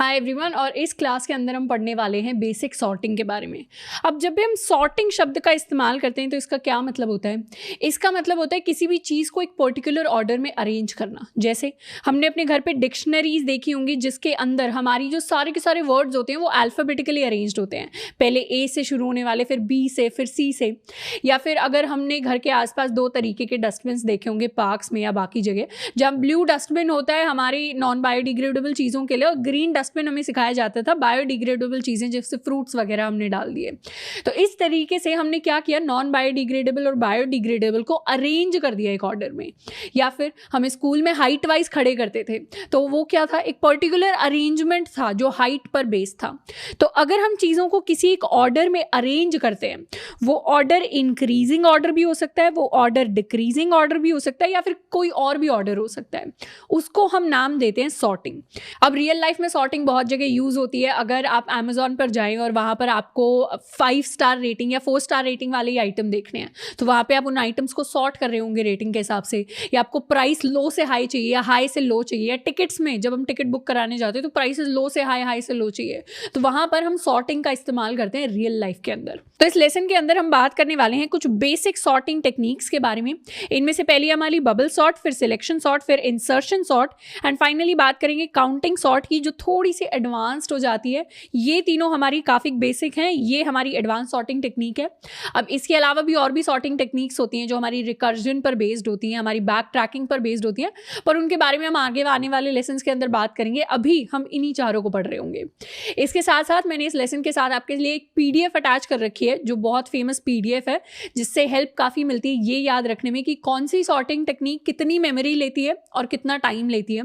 Hi everyone. और इस class के अंदर हम पढ़ने वाले हैं बेसिक सॉर्टिंग के बारे में। अब जब भी हम सॉर्टिंग शब्द का इस्तेमाल करते हैं तो इसका क्या मतलब होता है? इसका मतलब होता है किसी भी चीज़ को एक पर्टिकुलर ऑर्डर में अरेंज करना। जैसे हमने अपने घर पे डिक्शनरीज देखी होंगी जिसके अंदर हमारी जो सारे के सारे वर्ड्स होते हैं वो अल्फ़ाबेटिकली अरेंज्ड होते हैं, पहले ए से शुरू होने वाले, फिर बी से, फिर सी से। या फिर अगर हमने घर के आसपास दो तरीके के डस्टबिन देखे होंगे पार्क्स में या बाकी जगह, जहाँ ब्लू डस्टबिन होता है हमारी नॉन बायोडिग्रेडेबल चीज़ों के लिए और ग्रीन डस्टबिन हमें सिखाया जाता था बायोडिग्रेडेबल चीज़ें, जैसे फ्रूट्स वगैरह हमने डाल दिए। तो इस तरीके से हमने क्या किया, नॉन बायोडिग्रेडेबल और बायोडिग्रेडेबल को अरेंज कर दिया एक ऑर्डर में। या फिर हम स्कूल में हाइट वाइज खड़े करते थे तो वो क्या था, एक पर्टिकुलर अरेंजमेंट था जो हाइट पर बेस्ड था। तो अगर हम चीज़ों को किसी एक ऑर्डर में अरेंज करते हैं, वो ऑर्डर इंक्रीजिंग ऑर्डर भी हो सकता है, वो ऑर्डर डिक्रीजिंग ऑर्डर भी हो सकता है, या फिर कोई और भी ऑर्डर हो सकता है, उसको हम नाम देते हैं सॉर्टिंग। अब रियल लाइफ में सॉर्टिंग बहुत जगह यूज़ होती है। अगर आप अमेजोन पर जाएं और वहाँ पर आपको 5 स्टार रेटिंग या 4 स्टार रेटिंग वाले आइटम देखने हैं, तो वहाँ पे आप उन आइटम्स को सॉर्ट कर रहे होंगे रेटिंग के हिसाब से, या आपको प्राइस लो से हाई चाहिए या हाई से लो चाहिए, या टिकट्स में जब हम टिकट बुक कराने जाते हैं तो प्राइसेस लो से हाई, हाई से लो चाहिए, तो वहाँ पर हम सॉर्टिंग का इस्तेमाल करते हैं रियल लाइफ के अंदर। तो इस लेसन के अंदर हम बात करने वाले हैं कुछ बेसिक सॉर्टिंग टेक्निक्स के बारे में। इनमें से पहली हमारी बबल सॉर्ट, फिर सिलेक्शन सॉर्ट, फिर इंसर्शन सॉर्ट, एंड फाइनली बात करेंगे काउंटिंग सॉर्ट की, जो थोड़ी सी एडवांस्ड हो जाती है। ये तीनों हमारी काफ़ी बेसिक हैं, ये हमारी एडवांस सॉर्टिंग टेक्निक है। अब इसके अलावा भी और भी सॉर्टिंग टेक्निक्स होती हैं जो हमारी रिकर्जन पर बेस्ड होती हैं, हमारी बैक ट्रैकिंग पर बेस्ड होती हैं, पर उनके बारे में हम आगे आने वाले लेसन्स के अंदर बात करेंगे। अभी हम इन्हीं चारों को पढ़ रहे होंगे। इसके साथ साथ मैंने इस लेसन के साथ आपके लिए एक PDF अटैच कर रखी है जो बहुत फेमस PDF है, जिससे हेल्प काफ़ी मिलती है ये याद रखने में कि कौन सी सॉर्टिंग टेक्निक कितनी मेमोरी लेती है और कितना टाइम लेती है,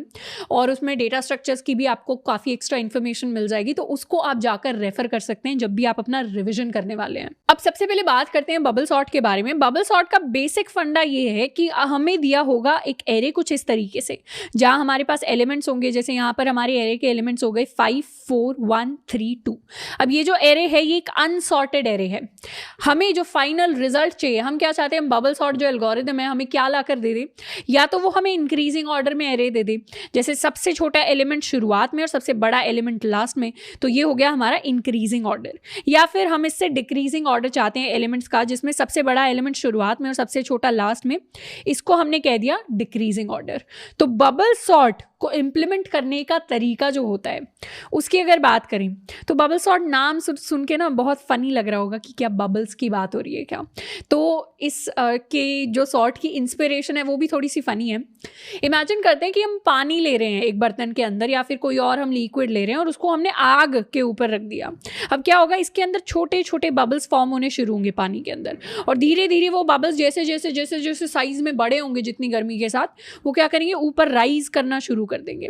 और उसमें डेटा स्ट्रक्चर्स की भी आपको काफ़ी एक्स्ट्रा इन्फॉर्मेशन मिल जाएगी। तो उसको आप जाकर रेफर कर सकते हैं जब भी आप अपना रिविजन करने वाले हैं। अब सबसे पहले बात करते हैं बबल सॉर्ट के बारे में। बबल सॉर्ट का बेसिक फंडा ये है कि हमें दिया होगा एक एरे कुछ इस तरीके से, जहां हमारे पास एलिमेंट्स होंगे। जैसे यहाँ पर हमारे एरे के एलिमेंट्स हो गए 5, 4, 1, 3, 2। अब ये जो एरे है ये एक अनसॉर्टेड एरे है। हमें जो फाइनल रिजल्ट चाहिए, हम क्या चाहते हैं, बबल सॉर्ट जो एल्गोरिथम है हमें क्या ला कर दे दे, या तो वो हमें इंक्रीजिंग ऑर्डर में एरे दे दे, जैसे सबसे छोटा एलिमेंट शुरुआत में और सबसे बड़ा एलिमेंट लास्ट में, तो ये हो गया हमारा इंक्रीजिंग ऑर्डर। या फिर हम इससे डिक्रीजिंग ऑर्डर चाहते हैं एलिमेंट्स का, जिसमें सबसे बड़ा एलिमेंट शुरुआत में और सबसे छोटा लास्ट में, इसको हमने कह दिया डिक्रीजिंग ऑर्डर। तो बबल सॉर्ट को इम्प्लीमेंट करने का तरीका जो होता है उसकी अगर बात करें तो बबल सॉर्ट नाम सुन के ना बहुत फनी लग रहा होगा कि क्या बबल्स की बात हो रही है क्या। तो इस के जो सॉर्ट की इंस्पिरेशन है वो भी थोड़ी सी फनी है। इमेजिन करते हैं कि हम पानी ले रहे हैं एक बर्तन के अंदर, या फिर कोई और हम लिक्विड ले रहे हैं और उसको हमने आग के ऊपर रख दिया। अब क्या होगा, इसके अंदर छोटे छोटे बबल्स फॉर्म होने शुरू होंगे पानी के अंदर, और धीरे धीरे वो बबल्स जैसे जैसे जैसे जैसे साइज में बड़े होंगे जितनी गर्मी के साथ, वो क्या करेंगे, ऊपर राइज करना शुरू कर देंगे।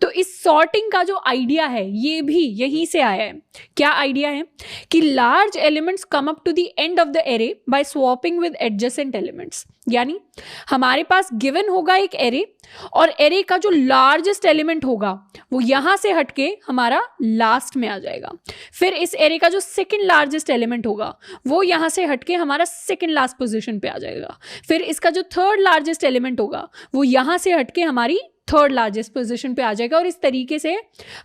तो इस सॉर्टिंग का जो आइडिया है ये भी यहीं से आया है। क्या आइडिया है कि large elements come up to the end of the array by swapping with adjacent elements. यानी हमारे पास गिवन होगा एक एरे, और एरे का जो लार्जेस्ट एलिमेंट होगा वो यहां से हटके हमारा लास्ट में आ जाएगा। फिर इस एरे का जो सेकंड लार्जेस्ट एलिमेंट होगा वो यहां से हटके हमारा सेकंड लास्ट पोजीशन पे आ जाएगा। फिर इसका जो थर्ड लार्जेस्ट एलिमेंट होगा वो यहां से हटके हमारी थर्ड लार्जेस्ट पोजीशन पे आ जाएगा। और इस तरीके से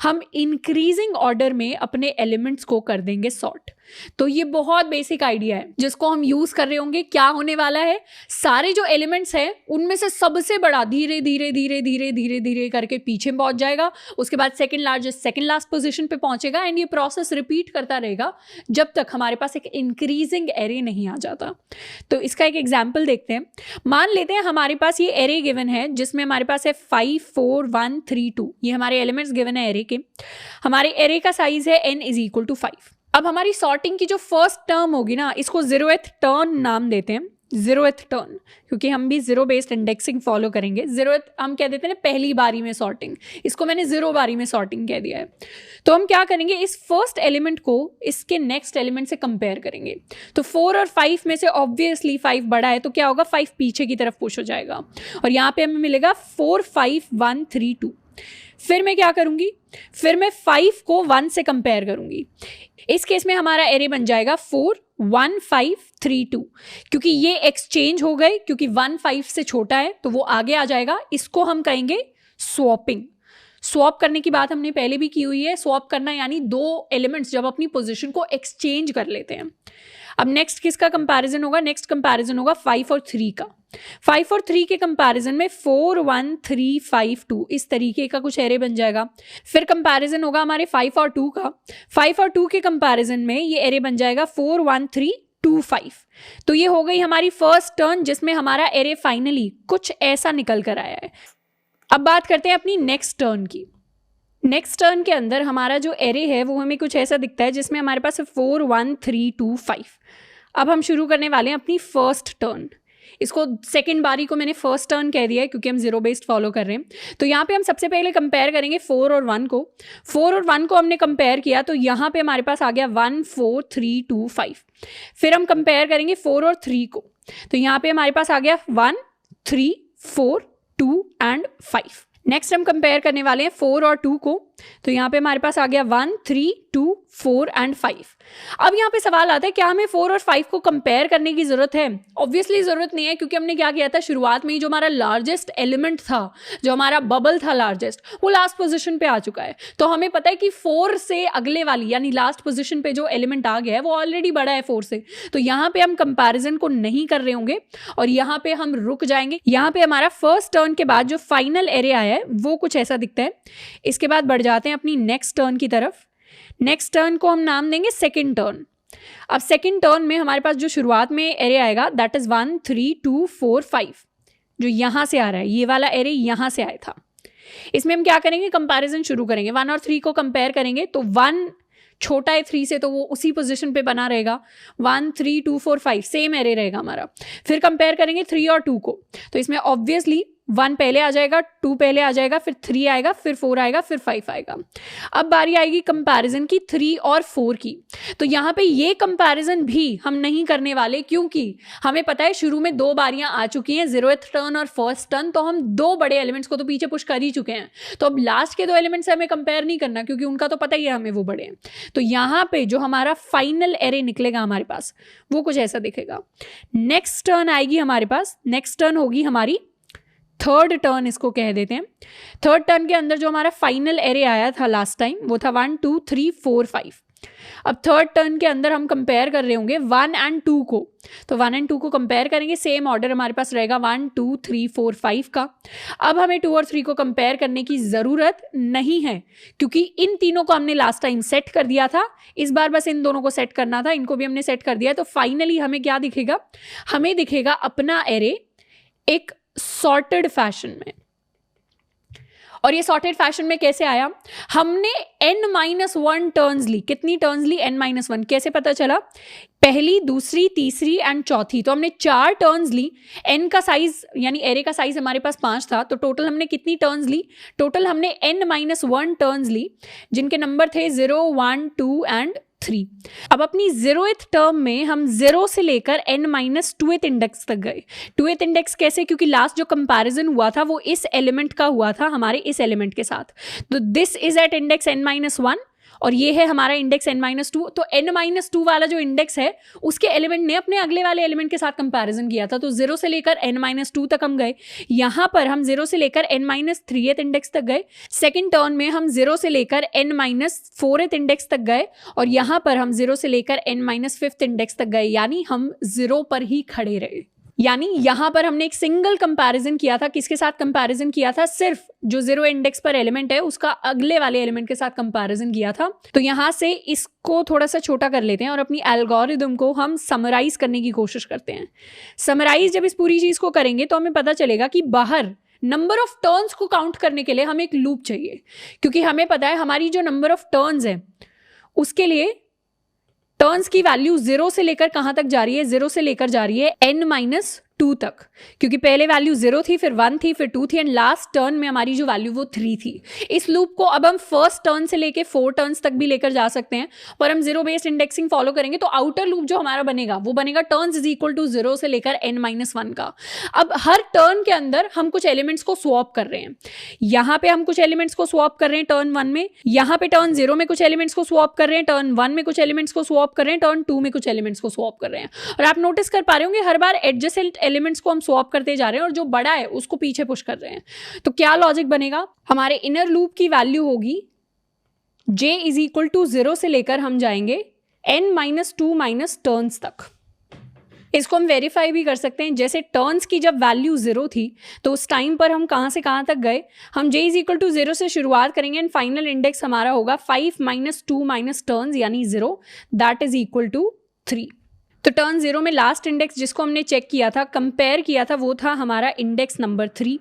हम इंक्रीजिंग ऑर्डर में अपने एलिमेंट्स को कर देंगे सॉर्ट। तो ये बहुत बेसिक आइडिया है जिसको हम यूज कर रहे होंगे। क्या होने वाला है, सारे जो एलिमेंट्स हैं उनमें से सबसे बड़ा धीरे धीरे धीरे धीरे धीरे धीरे करके पीछे पहुंच जाएगा, उसके बाद second largest second last position पे पहुंचेगा, एंड ये प्रोसेस रिपीट करता रहेगा जब तक हमारे पास एक इंक्रीजिंग एरे नहीं आ जाता। तो इसका एक एग्जाम्पल देखते हैं। मान लेते हैं हमारे पास ये एरे गिवन है जिसमें हमारे पास है 5, 4, 1, 3, 2। ये हमारे एलिमेंट्स गिवन है एरे के। हमारे एरे का साइज है n = 5। अब हमारी सॉर्टिंग की जो फर्स्ट टर्म होगी ना, इसको 0th टर्न नाम देते हैं। 0th टर्न, क्योंकि हम भी 0 बेस्ड इंडेक्सिंग फॉलो करेंगे। 0th हम कह देते हैं ना पहली बारी में सॉर्टिंग, इसको मैंने 0 बारी में सॉर्टिंग कह दिया है। तो हम क्या करेंगे, इस फर्स्ट एलिमेंट को इसके नेक्स्ट एलिमेंट से कंपेयर करेंगे। तो 4 और 5 में से ऑब्वियसली 5 बड़ा है, तो क्या होगा, 5 पीछे की तरफ पुश हो जाएगा, और यहाँ पे हमें मिलेगा 4, 5, 1, 3, 2। फिर मैं क्या करूंगी, फिर मैं 5 को 1 से कंपेयर करूंगी। इस केस में हमारा एरे बन जाएगा 4, 1, 5, 3, 2। क्योंकि ये एक्सचेंज हो गए, क्योंकि 1 5 से छोटा है तो वो आगे आ जाएगा। इसको हम कहेंगे स्वैपिंग। स्वैप करने की बात हमने पहले भी की हुई है। स्वैप करना यानी दो एलिमेंट्स जब अपनी पोजीशन को एक्सचेंज कर लेते हैं। अब नेक्स्ट किसका कंपैरिजन होगा? नेक्स्ट कंपैरिजन होगा 5 और 3 का। 5 और 3 के कंपैरिजन में 4 1 3 5 2 इस तरीके का कुछ एरे बन जाएगा। फिर कंपैरिजन होगा हमारे 5 और 2 का। 5 और 2 के कंपैरिजन में ये एरे बन जाएगा 4 1 3 2 5। तो ये हो गई हमारी फर्स्ट टर्न जिसमें हमारा एरे फाइनली कुछ ऐसा निकल कर आया है। अब बात करते हैं अपनी नेक्स्ट टर्न की। नेक्स्ट टर्न के अंदर हमारा जो एरे है वो हमें कुछ ऐसा दिखता है जिसमें हमारे पास है 4 1 3 2 5। अब हम शुरू करने वाले हैं अपनी फर्स्ट टर्न। इसको सेकंड बारी को मैंने फर्स्ट टर्न कह दिया है क्योंकि हम जीरो बेस्ड फॉलो कर रहे हैं। तो यहाँ पे हम सबसे पहले कंपेयर करेंगे 4 और 1 को। 4 और 1 को हमने कंपेयर किया तो यहाँ पे हमारे पास आ गया 1 4 3 2 5। फिर हम कंपेयर करेंगे 4 और 3 को, तो यहाँ पे हमारे पास आ गया 1 3 4 2 एंड 5। नेक्स्ट हम कंपेयर करने वाले हैं 4 और 2 को, तो यहाँ पे हमारे पास आ गया 1 3 2 4 एंड 5। अब यहाँ पे सवाल आता है क्या हमें 4 और 5 को कंपेयर करने की जरूरत है? ऑब्वियसली जरूरत नहीं है, क्योंकि हमने क्या किया था शुरुआत में ही, जो हमारा लार्जेस्ट एलिमेंट था, जो हमारा बबल था लार्जेस्ट, वो लास्ट पोजीशन पे आ चुका है। तो हमें पता है कि 4 से अगले वाली यानी लास्ट पोजीशन पे जो एलिमेंट आ गया है वो ऑलरेडी बड़ा है 4 से। तो यहाँ पे हम कंपैरिजन को नहीं कर रहे होंगे और यहाँ पे हम रुक जाएंगे। यहाँ पे हमारा फर्स्ट टर्न के बाद जो फाइनल एरे आया है वो कुछ ऐसा दिखता है। इसके बाद बढ़ जाते हैं अपनी नेक्स्ट टर्न की तरफ। नेक्स्ट टर्न को हम नाम देंगे सेकंड टर्न। अब सेकंड टर्न में हमारे पास जो शुरुआत में एरे आएगा दैट इज 1 3 2 4 5, जो यहां से आ रहा है, ये वाला एरे यहां से आया था। इसमें हम क्या करेंगे? कंपैरिजन शुरू करेंगे। 1 और 3 को कंपेयर करेंगे तो 1 छोटा है 3 से, तो वो उसी पोजीशन पे बना रहेगा। 1 3 2 4 5 सेम एरे रहेगा हमारा। फिर कंपेयर करेंगे 3 और 2 को, तो इसमें ऑब्वियसली 1 पहले आ जाएगा, 2 पहले आ जाएगा, फिर 3 आएगा, फिर 4 आएगा, फिर 5 आएगा। अब बारी आएगी कंपैरिजन की 3 और 4 की। तो यहाँ पे ये कंपैरिजन भी हम नहीं करने वाले, क्योंकि हमें पता है शुरू में 2 बारियां आ चुकी हैं, 0th टर्न और फर्स्ट टर्न, तो हम 2 बड़े एलिमेंट्स को तो पीछे पुश कर ही चुके हैं। तो अब लास्ट के 2 एलिमेंट्स से हमें कंपेयर नहीं करना, क्योंकि उनका तो पता ही है हमें वो बड़े हैं। तो यहाँ पे जो हमारा फाइनल एरे निकलेगा हमारे पास वो कुछ ऐसा दिखेगा। नेक्स्ट टर्न आएगी हमारे पास। नेक्स्ट टर्न होगी हमारी थर्ड टर्न, इसको कह देते हैं। थर्ड टर्न के अंदर जो हमारा फाइनल एरे आया था लास्ट टाइम वो था 1 2 3 4 5। अब थर्ड टर्न के अंदर हम कंपेयर कर रहे होंगे 1 एंड 2 को, तो 1 एंड 2 को कंपेयर करेंगे। सेम ऑर्डर हमारे पास रहेगा 1 2 3 4 5 का। अब हमें 2 और 3 को कंपेयर करने की ज़रूरत नहीं है, क्योंकि इन तीनों को हमने लास्ट टाइम सेट कर दिया था। इस बार बस इन दोनों को सेट करना था, इनको भी हमने सेट कर दिया है। तो फाइनली हमें क्या दिखेगा? हमें दिखेगा अपना एरे एक सॉर्टेड फैशन में। और ये सॉर्टेड फैशन में कैसे आया? हमने n-1 टर्न्स ली। कितनी टर्न्स ली? n-1। कैसे पता चला? पहली, दूसरी, तीसरी एंड चौथी, तो हमने 4 टर्न्स ली। n का साइज यानी एरे का साइज हमारे पास 5 था, तो टोटल हमने कितनी टर्न्स ली? टोटल हमने n-1 टर्न्स ली, जिनके नंबर थे 0 1 2 एंड 3। अब अपनी 0th टर्म में हम 0 से लेकर n-2th इंडेक्स तक गए। 2th इंडेक्स कैसे? क्योंकि लास्ट जो कंपैरिजन हुआ था वो इस एलिमेंट का हुआ था, हमारे इस एलिमेंट के साथ। तो this is eight index n-1 और ये है हमारा इंडेक्स n-2। तो n-2 वाला जो इंडेक्स है उसके एलिमेंट ने अपने अगले वाले एलिमेंट के साथ कंपैरिजन किया था। तो 0 से लेकर n-2 तक हम गए। यहाँ पर हम 0 से लेकर n-3th इंडेक्स तक गए। सेकंड टर्न में हम 0 से लेकर n-4th इंडेक्स तक गए और यहाँ पर हम 0 से लेकर n-5th इंडेक्स तक गए, यानी हम 0 पर ही खड़े रहे। यानी यहाँ पर हमने एक सिंगल कंपैरिजन किया था। किसके साथ कंपैरिजन किया था? सिर्फ जो 0 इंडेक्स पर एलिमेंट है उसका अगले वाले एलिमेंट के साथ कंपैरिजन किया था। तो यहाँ से इसको थोड़ा सा छोटा कर लेते हैं और अपनी एल्गोरिदम को हम समराइज करने की कोशिश करते हैं। समराइज जब इस पूरी चीज को करेंगे तो हमें पता चलेगा कि बाहर नंबर ऑफ टर्न्स को काउंट करने के लिए हमें एक लूप चाहिए, क्योंकि हमें पता है हमारी जो नंबर ऑफ टर्न्स है उसके लिए टर्न्स की वैल्यू 0 से लेकर कहां तक जा रही है? 0 से लेकर जा रही है n-2 तक, क्योंकि पहले वैल्यू 0 थी, फिर 1 थी, फिर 2 थी एंड लास्ट टर्न में हमारी जो वैल्यू वो 3 थी। इस लूप को अब हम फर्स्ट टर्न से लेके 4 टर्न्स तक भी लेकर जा सकते हैं, पर हम 0 बेस्ड इंडेक्सिंग फॉलो करेंगे तो आउटर लूप जो हमारा बनेगा वो बनेगा टर्न्स इज इक्वल टू 0 से लेकर n-1 का। अब हर टर्न के अंदर हम कुछ एलिमेंट्स को स्वैप कर रहे हैं। यहाँ पे हम कुछ एलिमेंट्स को स्वैप कर रहे हैं टर्न 1 में, यहाँ पे टर्न 0 में कुछ एलिमेंट्स को स्वैप कर रहे हैं, टर्न 1 में कुछ एलिमेंट्स को स्वैप कर रहे हैं, टर्न 2 में कुछ एलिमेंट्स को स्वैप कर रहे हैं। और आप नोटिस कर पा रहे होंगे हर बार एडजेसेंट एलिमेंट्स को हम स्वैप करते जा रहे हैं और जो बड़ा है उसको पीछे पुश कर रहे हैं। तो क्या लॉजिक बनेगा, हमारे इनर लूप की वैल्यू होगी j इज इक्वल टू 0 से लेकर हम जाएंगे n-2 टर्न्स तक। इसको हम वेरीफाई भी कर सकते हैं, जैसे टर्न्स की जब वैल्यू 0 थी तो उस टाइम पर हम कहाँ से कहाँ तक गए, हम j इज इक्वल टू 0 से शुरुआत करेंगे एंड फाइनल इंडेक्स हमारा होगा 5-2 टर्न्स यानी 0, दैट इज इक्वल टू 3। तो टर्न 0 में लास्ट इंडेक्स जिसको हमने चेक किया था, कंपेयर किया था, वो था हमारा इंडेक्स नंबर 3।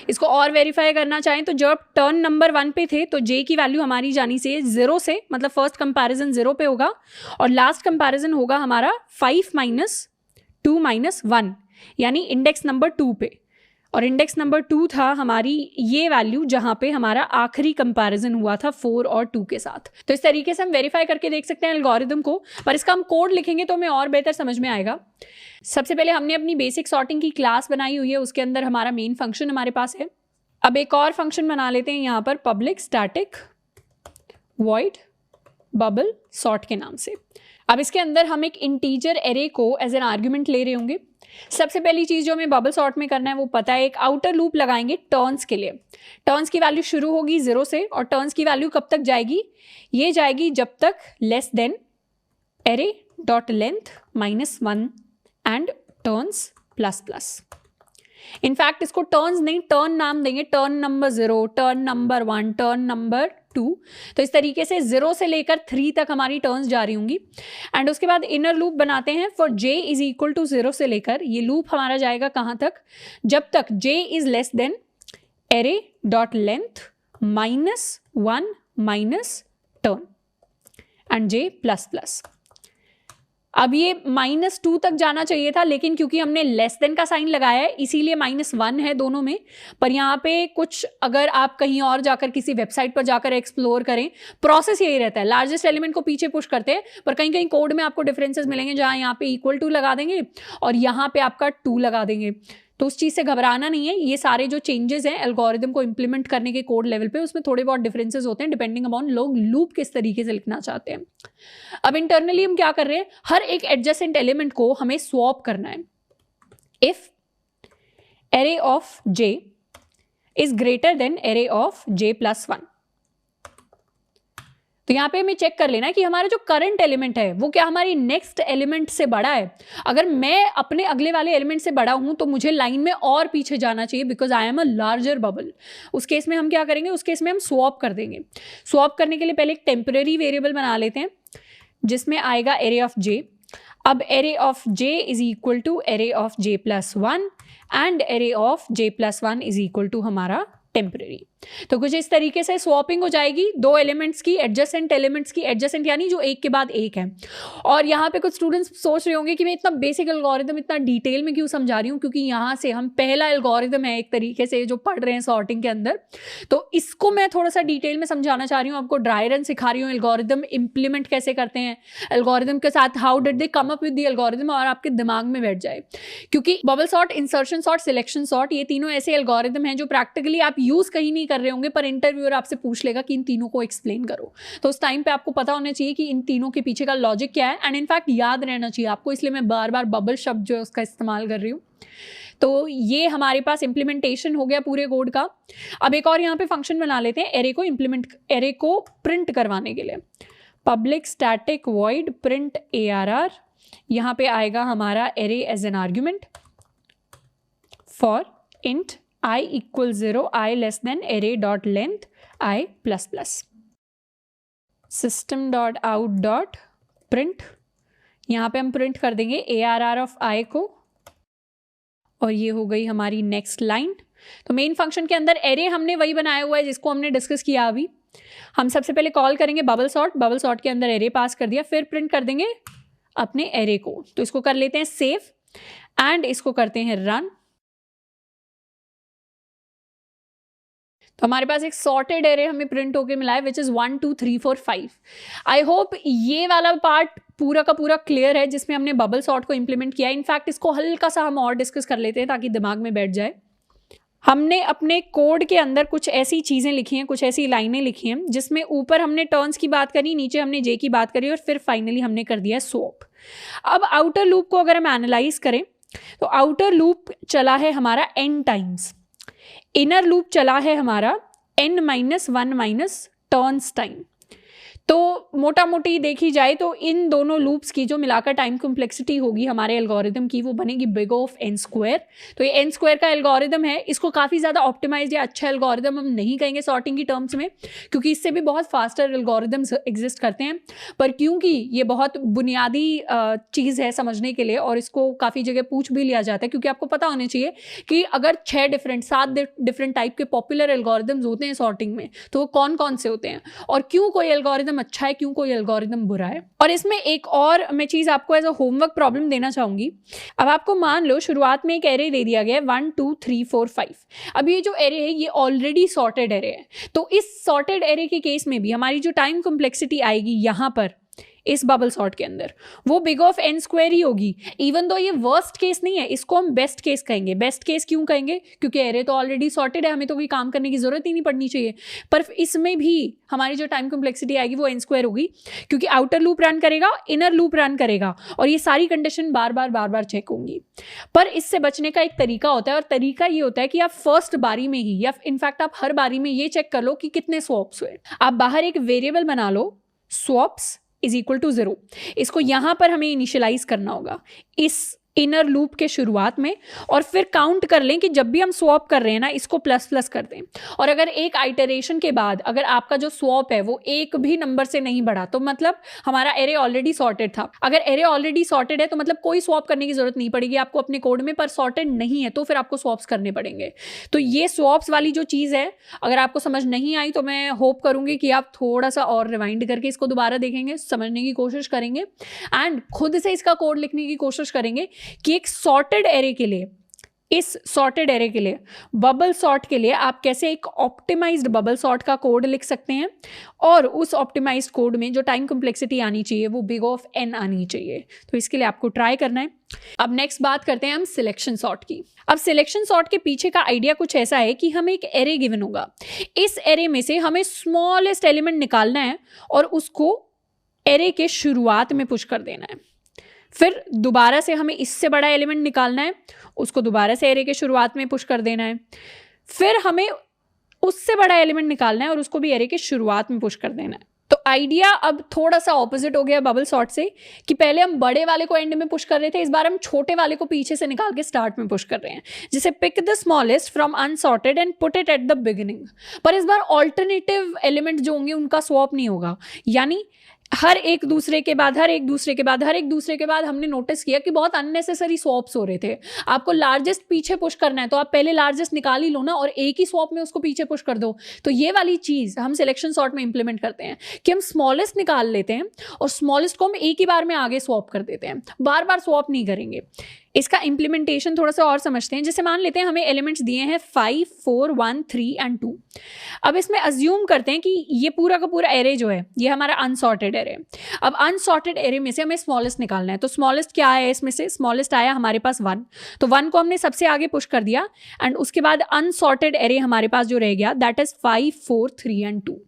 इसको और वेरीफाई करना चाहें तो जब टर्न नंबर 1 पे थे तो j की वैल्यू हमारी जानी से 0 से, मतलब फर्स्ट कंपैरिजन 0 पे होगा और लास्ट कंपैरिजन होगा हमारा 5-2 यानी इंडेक्स नंबर 2 पे, और इंडेक्स नंबर 2 था हमारी ये वैल्यू जहाँ पे हमारा आखिरी कंपैरिजन हुआ था 4 और 2 के साथ। तो इस तरीके से हम वेरीफाई करके देख सकते हैं एल्गोरिदम को, पर इसका हम कोड लिखेंगे तो हमें और बेहतर समझ में आएगा। सबसे पहले हमने अपनी बेसिक सॉर्टिंग की क्लास बनाई हुई है, उसके अंदर हमारा मेन फंक्शन हमारे पास है। अब एक और फंक्शन बना लेते हैं यहाँ पर, public static void bubble sort के नाम से। अब इसके अंदर हम एक इंटीजर एरे को एज एन आर्ग्यूमेंट ले रहे होंगे। सबसे पहली चीज जो हमें बबल सॉर्ट में करना है वो पता है, एक आउटर लूप लगाएंगे टर्न्स के लिए। टर्न्स की वैल्यू शुरू होगी 0 से और टर्न्स की वैल्यू कब तक जाएगी, ये जाएगी जब तक less than array dot length -1 and turns ++। In fact इसको टर्न्स नहीं टर्न नाम देंगे, turn number 0, turn number 1, turn number 2। तो इस तरीके से 0 से लेकर 3 तक हमारी टर्न्स जा रही होंगी एंड उसके बाद इनर लूप बनाते हैं for j is equal to 0 से लेकर, ये लूप हमारा जाएगा कहाँ तक, जब तक j is less than array dot length -1 turn and j++। अब ये -2 तक जाना चाहिए था, लेकिन क्योंकि हमने लेस देन का साइन लगाया है इसीलिए -1 है दोनों में। पर यहाँ पे कुछ अगर आप कहीं और जाकर किसी वेबसाइट पर जाकर एक्सप्लोर करें, प्रोसेस यही रहता है, लार्जेस्ट एलिमेंट को पीछे पुश करते हैं, पर कहीं कहीं कोड में आपको डिफरेंसेस मिलेंगे जहाँ यहाँ पे =2 लगा देंगे और यहाँ पे आपका 2 लगा देंगे। तो उस चीज़ से घबराना नहीं है, ये सारे जो चेंजेस हैं एल्गोरिदम को इंप्लीमेंट करने के कोड लेवल पे उसमें थोड़े बहुत डिफरेंसेस होते हैं डिपेंडिंग अपॉन लोग लूप किस तरीके से लिखना चाहते हैं। अब इंटरनली हम क्या कर रहे हैं, हर एक एडजेसेंट एलिमेंट को हमें स्वैप करना है। If array of j is greater then array of j+1, तो यहाँ पे हमें चेक कर लेना है कि हमारा जो करंट एलिमेंट है वो क्या हमारी नेक्स्ट एलिमेंट से बड़ा है। अगर मैं अपने अगले वाले एलिमेंट से बड़ा हूं तो मुझे लाइन में और पीछे जाना चाहिए because I am a larger bubble. उस केस में हम क्या करेंगे, उस केस में हम स्वैप कर देंगे। स्वैप करने के लिए पहले एक टेम्परेरी वेरिएबल बना लेते हैं जिसमें आएगा एरे ऑफ j। अब array of j is equal to array of j+1 and array of j+1 is equal to हमारा टेम्परेरी। तो कुछ इस तरीके से स्वैपिंग हो जाएगी दो एलिमेंट्स की, एडजेसेंट एलिमेंट्स की, एडजेसेंट यानी जो एक के बाद एक है। और यहाँ पे कुछ स्टूडेंट्स सोच रहे होंगे कि मैं इतना बेसिक एल्गोरिदम इतना डिटेल में क्यों समझा रही हूँ, क्योंकि यहाँ से हम पहला एल्गोरिदम है एक तरीके से जो पढ़ रहे हैं सॉर्टिंग के अंदर, तो इसको मैं थोड़ा सा डिटेल में समझाना चाह रही हूँ, आपको ड्राई रन सिखा रही हूँ, एल्गोरिदम इंप्लीमेंट कैसे करते हैं, एल्गोरिदम के साथ how did they come up with the algorithm, और आपके दिमाग में बैठ जाए। क्योंकि bubble sort, insertion sort, selection sort, ये तीनों ऐसे एल्गोरिदम हैं जो प्रैक्टिकली आप यूज कहीं नहीं कर रहे होंगे, पर इंटरव्यूअर आपसे पूछ लेगा कि इन तीनों को एक्सप्लेन करो। तो उस टाइम पे आपको पता होना चाहिए कि इन तीनों के पीछे का लॉजिक क्या है, एंड इनफैक्ट याद रहना चाहिए आपको, इसलिए मैं बार बार बबल शब्द जो है उसका इस्तेमाल कर रही हूँ। तो ये हमारे पास इम्प्लीमेंटेशन हो गया पूरे कोड का। अब एक और यहाँ पे फंक्शन बना लेते हैं एरे को प्रिंट करवाने के लिए। Public static void print ARR, यहाँ पे आएगा हमारा array as an argument for int I = 0, I less than array dot length I++। system dot out dot print, यहाँ पे हम प्रिंट कर देंगे ARR ऑफ I को, और ये हो गई हमारी नेक्स्ट लाइन। तो मेन फंक्शन के अंदर एरे हमने वही बनाया हुआ है जिसको हमने डिस्कस किया अभी। हम सबसे पहले कॉल करेंगे बबल सॉर्ट के अंदर एरे पास कर दिया, फिर प्रिंट कर देंगे अपने एरे को। तो इसको कर लेते हैं सेव एंड इसको करते हैं रन। तो हमारे पास एक सॉर्टेड एरे हमें प्रिंट होके मिला है विच इज 1 2 3 4 5। आई होप ये वाला पार्ट पूरा का पूरा क्लियर है जिसमें हमने बबल सॉर्ट को इंप्लीमेंट किया। इनफैक्ट इसको हल्का सा हम और डिस्कस कर लेते हैं ताकि दिमाग में बैठ जाए। हमने अपने कोड के अंदर कुछ ऐसी चीज़ें लिखी हैं, कुछ ऐसी लाइनें लिखी हैं जिसमें ऊपर हमने टर्न्स की बात करी, नीचे हमने जे की बात करी और फिर फाइनली हमने कर दिया स्वैप। अब आउटर लूप को अगर हम एनालाइज करें तो आउटर लूप चला है हमारा n टाइम्स, इनर लूप चला है हमारा n-1 टर्न्स टाइम। तो मोटा मोटी देखी जाए तो इन दोनों लूप्स की जो मिलाकर टाइम कॉम्प्लेक्सिटी होगी हमारे एल्गोरिदम की, वो बनेगी बिग ऑफ n स्क्वायर। तो ये n स्क्वायर का एल्गोरिदम है, इसको काफ़ी ज़्यादा ऑप्टिमाइज्ड या अच्छा एल्गोरिदम हम नहीं कहेंगे सॉर्टिंग की टर्म्स में, क्योंकि इससे भी बहुत फास्टर एल्गोरिदम्स एग्जिस्ट करते हैं। पर क्योंकि ये बहुत बुनियादी चीज़ है समझने के लिए और इसको काफ़ी जगह पूछ भी लिया जाता है, क्योंकि आपको पता होना चाहिए कि अगर 7 डिफरेंट टाइप के पॉपुलर एल्गोरिदम्स होते हैं सॉर्टिंग में, तो वो कौन कौन से होते हैं और क्यों कोई एल्गोरिदम अच्छा है, क्यों कोई एल्गोरिदम बुरा है। और इसमें एक और मैं चीज आपको एज अ होमवर्क प्रॉब्लम देना चाहूंगी। अब आपको मान लो शुरुआत में एक एरे दे दिया गया है 1 2 3 4 5। अब ये जो एरे है ये ऑलरेडी सॉर्टेड एरे है, तो इस सॉर्टेड एरे के केस में भी हमारी जो टाइम कॉम्प्लेक्सिटी आएगी यहाँ पर इस बबल सॉर्ट के अंदर, वो बिग ऑफ n स्क्वायर ही होगी। इवन दो ये वर्स्ट केस नहीं है, इसको हम बेस्ट केस कहेंगे। बेस्ट केस क्यों कहेंगे? क्योंकि एरे तो ऑलरेडी सॉर्टेड है, हमें तो कोई काम करने की जरूरत ही नहीं पड़नी चाहिए। पर इसमें भी हमारी जो टाइम कॉम्प्लेक्सिटी आएगी वो n स्क्वायर होगी, क्योंकि आउटर लूप रन करेगा, इनर लूप रन करेगा और ये सारी कंडीशन बार बार चेक होंगी। पर इससे बचने का एक तरीका होता है, और तरीका ये होता है कि आप फर्स्ट बारी में ही, या इनफैक्ट आप हर बारी में ये चेक कर लो कि कितने स्वॉप्स हुए। आप बाहर एक वेरिएबल बना लो, स्वॉप्स इज इक्वल टू 0। इसको यहां पर हमें इनिशियलाइज करना होगा इस इनर लूप के शुरुआत में, और फिर काउंट कर लें कि जब भी हम स्वॉप कर रहे हैं ना, इसको प्लस प्लस कर दें। और अगर एक आइटरेशन के बाद अगर आपका जो स्वॉप है वो एक भी नंबर से नहीं बढ़ा, तो मतलब हमारा एरे ऑलरेडी सॉर्टेड था। अगर एरे ऑलरेडी सॉर्टेड है तो मतलब कोई स्वॉप करने की जरूरत नहीं पड़ेगी आपको अपने कोड में, पर सॉर्टेड नहीं है तो फिर आपको स्वॉप्स करने पड़ेंगे। तो ये स्वॉप्स वाली जो चीज़ है, अगर आपको समझ नहीं आई तो मैं होप करूंगी कि आप थोड़ा सा और रिवाइंड करके इसको दोबारा देखेंगे, समझने की कोशिश करेंगे एंड खुद से इसका कोड लिखने की कोशिश करेंगे कि एक सॉर्टेड एरे के लिए, इस सॉर्टेड एरे के लिए, बबल सॉर्ट के लिए आप कैसे एक ऑप्टिमाइज्ड बबल सॉर्ट का कोड लिख सकते हैं, और उस ऑप्टिमाइज्ड कोड में जो टाइम कॉम्प्लेक्सिटी आनी चाहिए वो बिग ऑफ n आनी चाहिए। तो इसके लिए आपको ट्राई करना है। अब नेक्स्ट बात करते हैं हम सिलेक्शन सॉर्ट की। अब सिलेक्शन सॉर्ट के पीछे का आइडिया कुछ ऐसा है कि हमें एक एरे गिवन होगा, इस एरे में से हमें स्मॉलेस्ट एलिमेंट निकालना है और उसको एरे के शुरुआत में पुश कर देना है। फिर दोबारा से हमें इससे बड़ा एलिमेंट निकालना है, उसको दोबारा से एरे के शुरुआत में पुश कर देना है। फिर हमें उससे बड़ा एलिमेंट निकालना है और उसको भी एरे के शुरुआत में पुश कर देना है। तो आइडिया अब थोड़ा सा ऑपोजिट हो गया बबल सॉर्ट से, कि पहले हम बड़े वाले को एंड में पुश कर रहे थे, इस बार हम छोटे वाले को पीछे से निकाल के स्टार्ट में पुश कर रहे हैं। जैसे pick the smallest from unsorted and put it at the beginning. पर इस बार ऑल्टरनेटिव एलिमेंट जो होंगे उनका स्वॉप नहीं होगा, यानी हर एक दूसरे के बाद हमने नोटिस किया कि बहुत अननेसेसरी स्वॉप्स हो रहे थे। आपको लार्जेस्ट पीछे पुश करना है तो आप पहले लार्जेस्ट निकाल ही लो ना, और एक ही स्वॉप में उसको पीछे पुश कर दो। तो ये वाली चीज़ हम सिलेक्शन सॉर्ट में इंप्लीमेंट करते हैं कि हम स्मॉलेस्ट निकाल लेते हैं और स्मॉलेस्ट को हम एक ही बार में आगे स्वॉप कर देते हैं, बार बार स्वॉप नहीं करेंगे। इसका इम्प्लीमेंटेशन थोड़ा सा और समझते हैं। जैसे मान लेते हैं हमें एलिमेंट्स दिए हैं 5 4 1 3 एंड 2। अब इसमें अज्यूम करते हैं कि ये पूरा का पूरा एरे जो है ये हमारा अनसॉर्टेड एरे। अब अनसॉर्टेड एरे में से हमें स्मॉलेस्ट निकालना है। तो स्मॉलेस्ट क्या है इसमें से? स्मॉलेस्ट आया हमारे पास 1, तो 1 को हमने सबसे आगे पुश कर दिया एंड उसके बाद अनसॉर्टेड एरे हमारे पास जो रह गया दैट इज 5 4 3 एंड 2।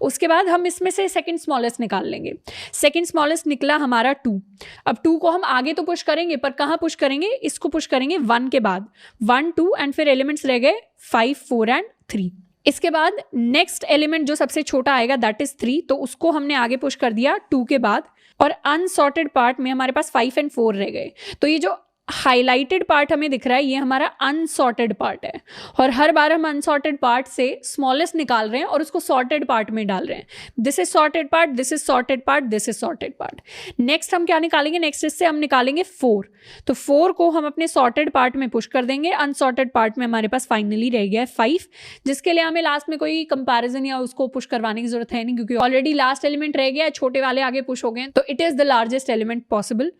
उसके बाद हम इसमें से सेकंड स्मॉलेस्ट निकाल लेंगे। सेकंड स्मॉलेस्ट निकला हमारा 2। अब 2 को हम आगे तो पुश करेंगे, पर कहाँ पुश करेंगे? इसको पुश करेंगे 1 के बाद, 1 2 एंड फिर एलिमेंट्स रह गए 5 4 एंड 3। इसके बाद नेक्स्ट एलिमेंट जो सबसे छोटा आएगा दैट इज 3, तो उसको हमने आगे पुश कर दिया 2 के बाद, और अनसॉर्टेड पार्ट में हमारे पास 5 एंड 4 रह गए। तो ये जो हाईलाइटेड पार्ट हमें दिख रहा है ये हमारा अनसॉर्टेड पार्ट है, और हर बार हम अनसॉर्टेड पार्ट से स्मॉलेस्ट निकाल रहे हैं और उसको सॉर्टेड पार्ट में डाल रहे हैं। This is sorted part, this is sorted part, this is sorted part. Next हम क्या निकालेंगे? नेक्स्ट इससे हम निकालेंगे 4। तो 4 को हम अपने सॉर्टेड पार्ट में पुश कर देंगे। अनसॉर्टेड पार्ट में हमारे पास फाइनली रह गया है 5, जिसके लिए हमें लास्ट में कोई कंपैरिजन या उसको पुश करवाने की जरूरत है नहीं, क्योंकि ऑलरेडी लास्ट एलिमेंट रह गया है, छोटे वाले आगे पुश हो गए, तो it is the largest element possible.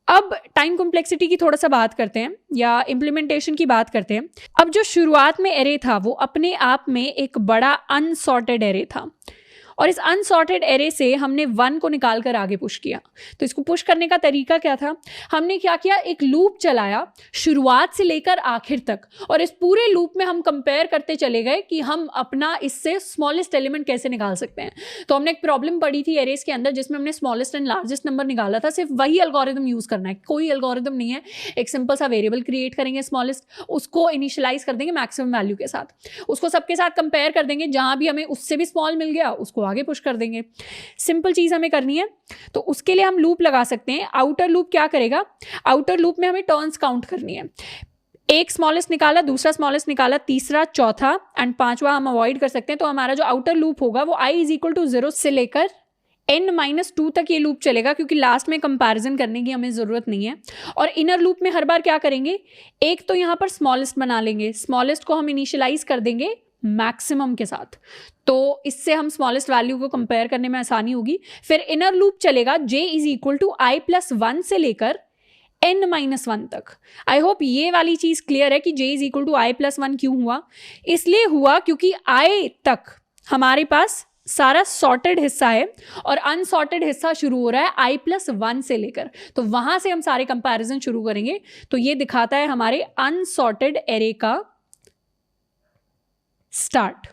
अब टाइम कॉम्प्लेक्सिटी की थोड़ा सा बात करते हैं, या इम्प्लीमेंटेशन की बात करते हैं। अब जो शुरुआत में एरे था वो अपने आप में एक बड़ा अनसॉर्टेड एरे था, और इस अनसॉर्टेड एरे से हमने 1 को निकाल कर आगे पुश किया। तो इसको पुश करने का तरीका क्या था, हमने क्या किया, एक लूप चलाया शुरुआत से लेकर आखिर तक, और इस पूरे लूप में हम कंपेयर करते चले गए कि हम अपना इससे स्मॉलेस्ट एलिमेंट कैसे निकाल सकते हैं। तो हमने एक प्रॉब्लम पढ़ी थी एरेज के अंदर जिसमें हमने स्मॉलेस्ट एंड लार्जेस्ट नंबर निकाला था। सिर्फ वही एल्गोरिथम यूज करना है, कोई एल्गोरिथम नहीं है। एक सिंपल सा वेरिएबल क्रिएट करेंगे स्मॉलेस्ट, उसको इनिशियलाइज कर देंगे मैक्सिमम वैल्यू के साथ, उसको सबके साथ कंपेयर कर देंगे, जहां भी हमें उससे भी स्मॉल मिल गया उसको आगे पुश कर देंगे। सिंपल चीज हमें करनी है। तो उसके लिए हम लूप लगा सकते हैं। आउटर लूप क्या करेगा, आउटर लूप में हमें टर्न्स काउंट करनी है। एक स्मॉलेस्ट निकाला, दूसरा स्मॉलेस्ट निकाला, तीसरा, चौथा एंड पांचवा हम अवॉइड कर सकते हैं। तो हमारा जो आउटर लूप होगा वो i इज इक्वल टू 0 से लेकर n-2 तक ये लूप चलेगा, क्योंकि लास्ट में कंपैरिजन करने की हमें जरूरत नहीं है। और इनर लूप में हर बार क्या करेंगे, एक तो यहां पर स्मॉलेस्ट बना लेंगे, स्मॉलेस्ट को हम इनिशियलाइज कर देंगे मैक्सिमम के साथ, तो इससे हम स्मॉलेस्ट वैल्यू को कंपेयर करने में आसानी होगी। फिर इनर लूप चलेगा j is equal to i+1 से लेकर n-1 तक। आई होप ये वाली चीज क्लियर है कि j is equal to i+1 क्यों हुआ। इसलिए हुआ क्योंकि i तक हमारे पास सारा सॉर्टेड हिस्सा है और अनसॉर्टेड हिस्सा शुरू हो रहा है i+1 से लेकर, तो वहां से हम सारे कंपैरिजन शुरू करेंगे। तो ये दिखाता है हमारे अनसॉर्टेड एरे का स्टार्ट।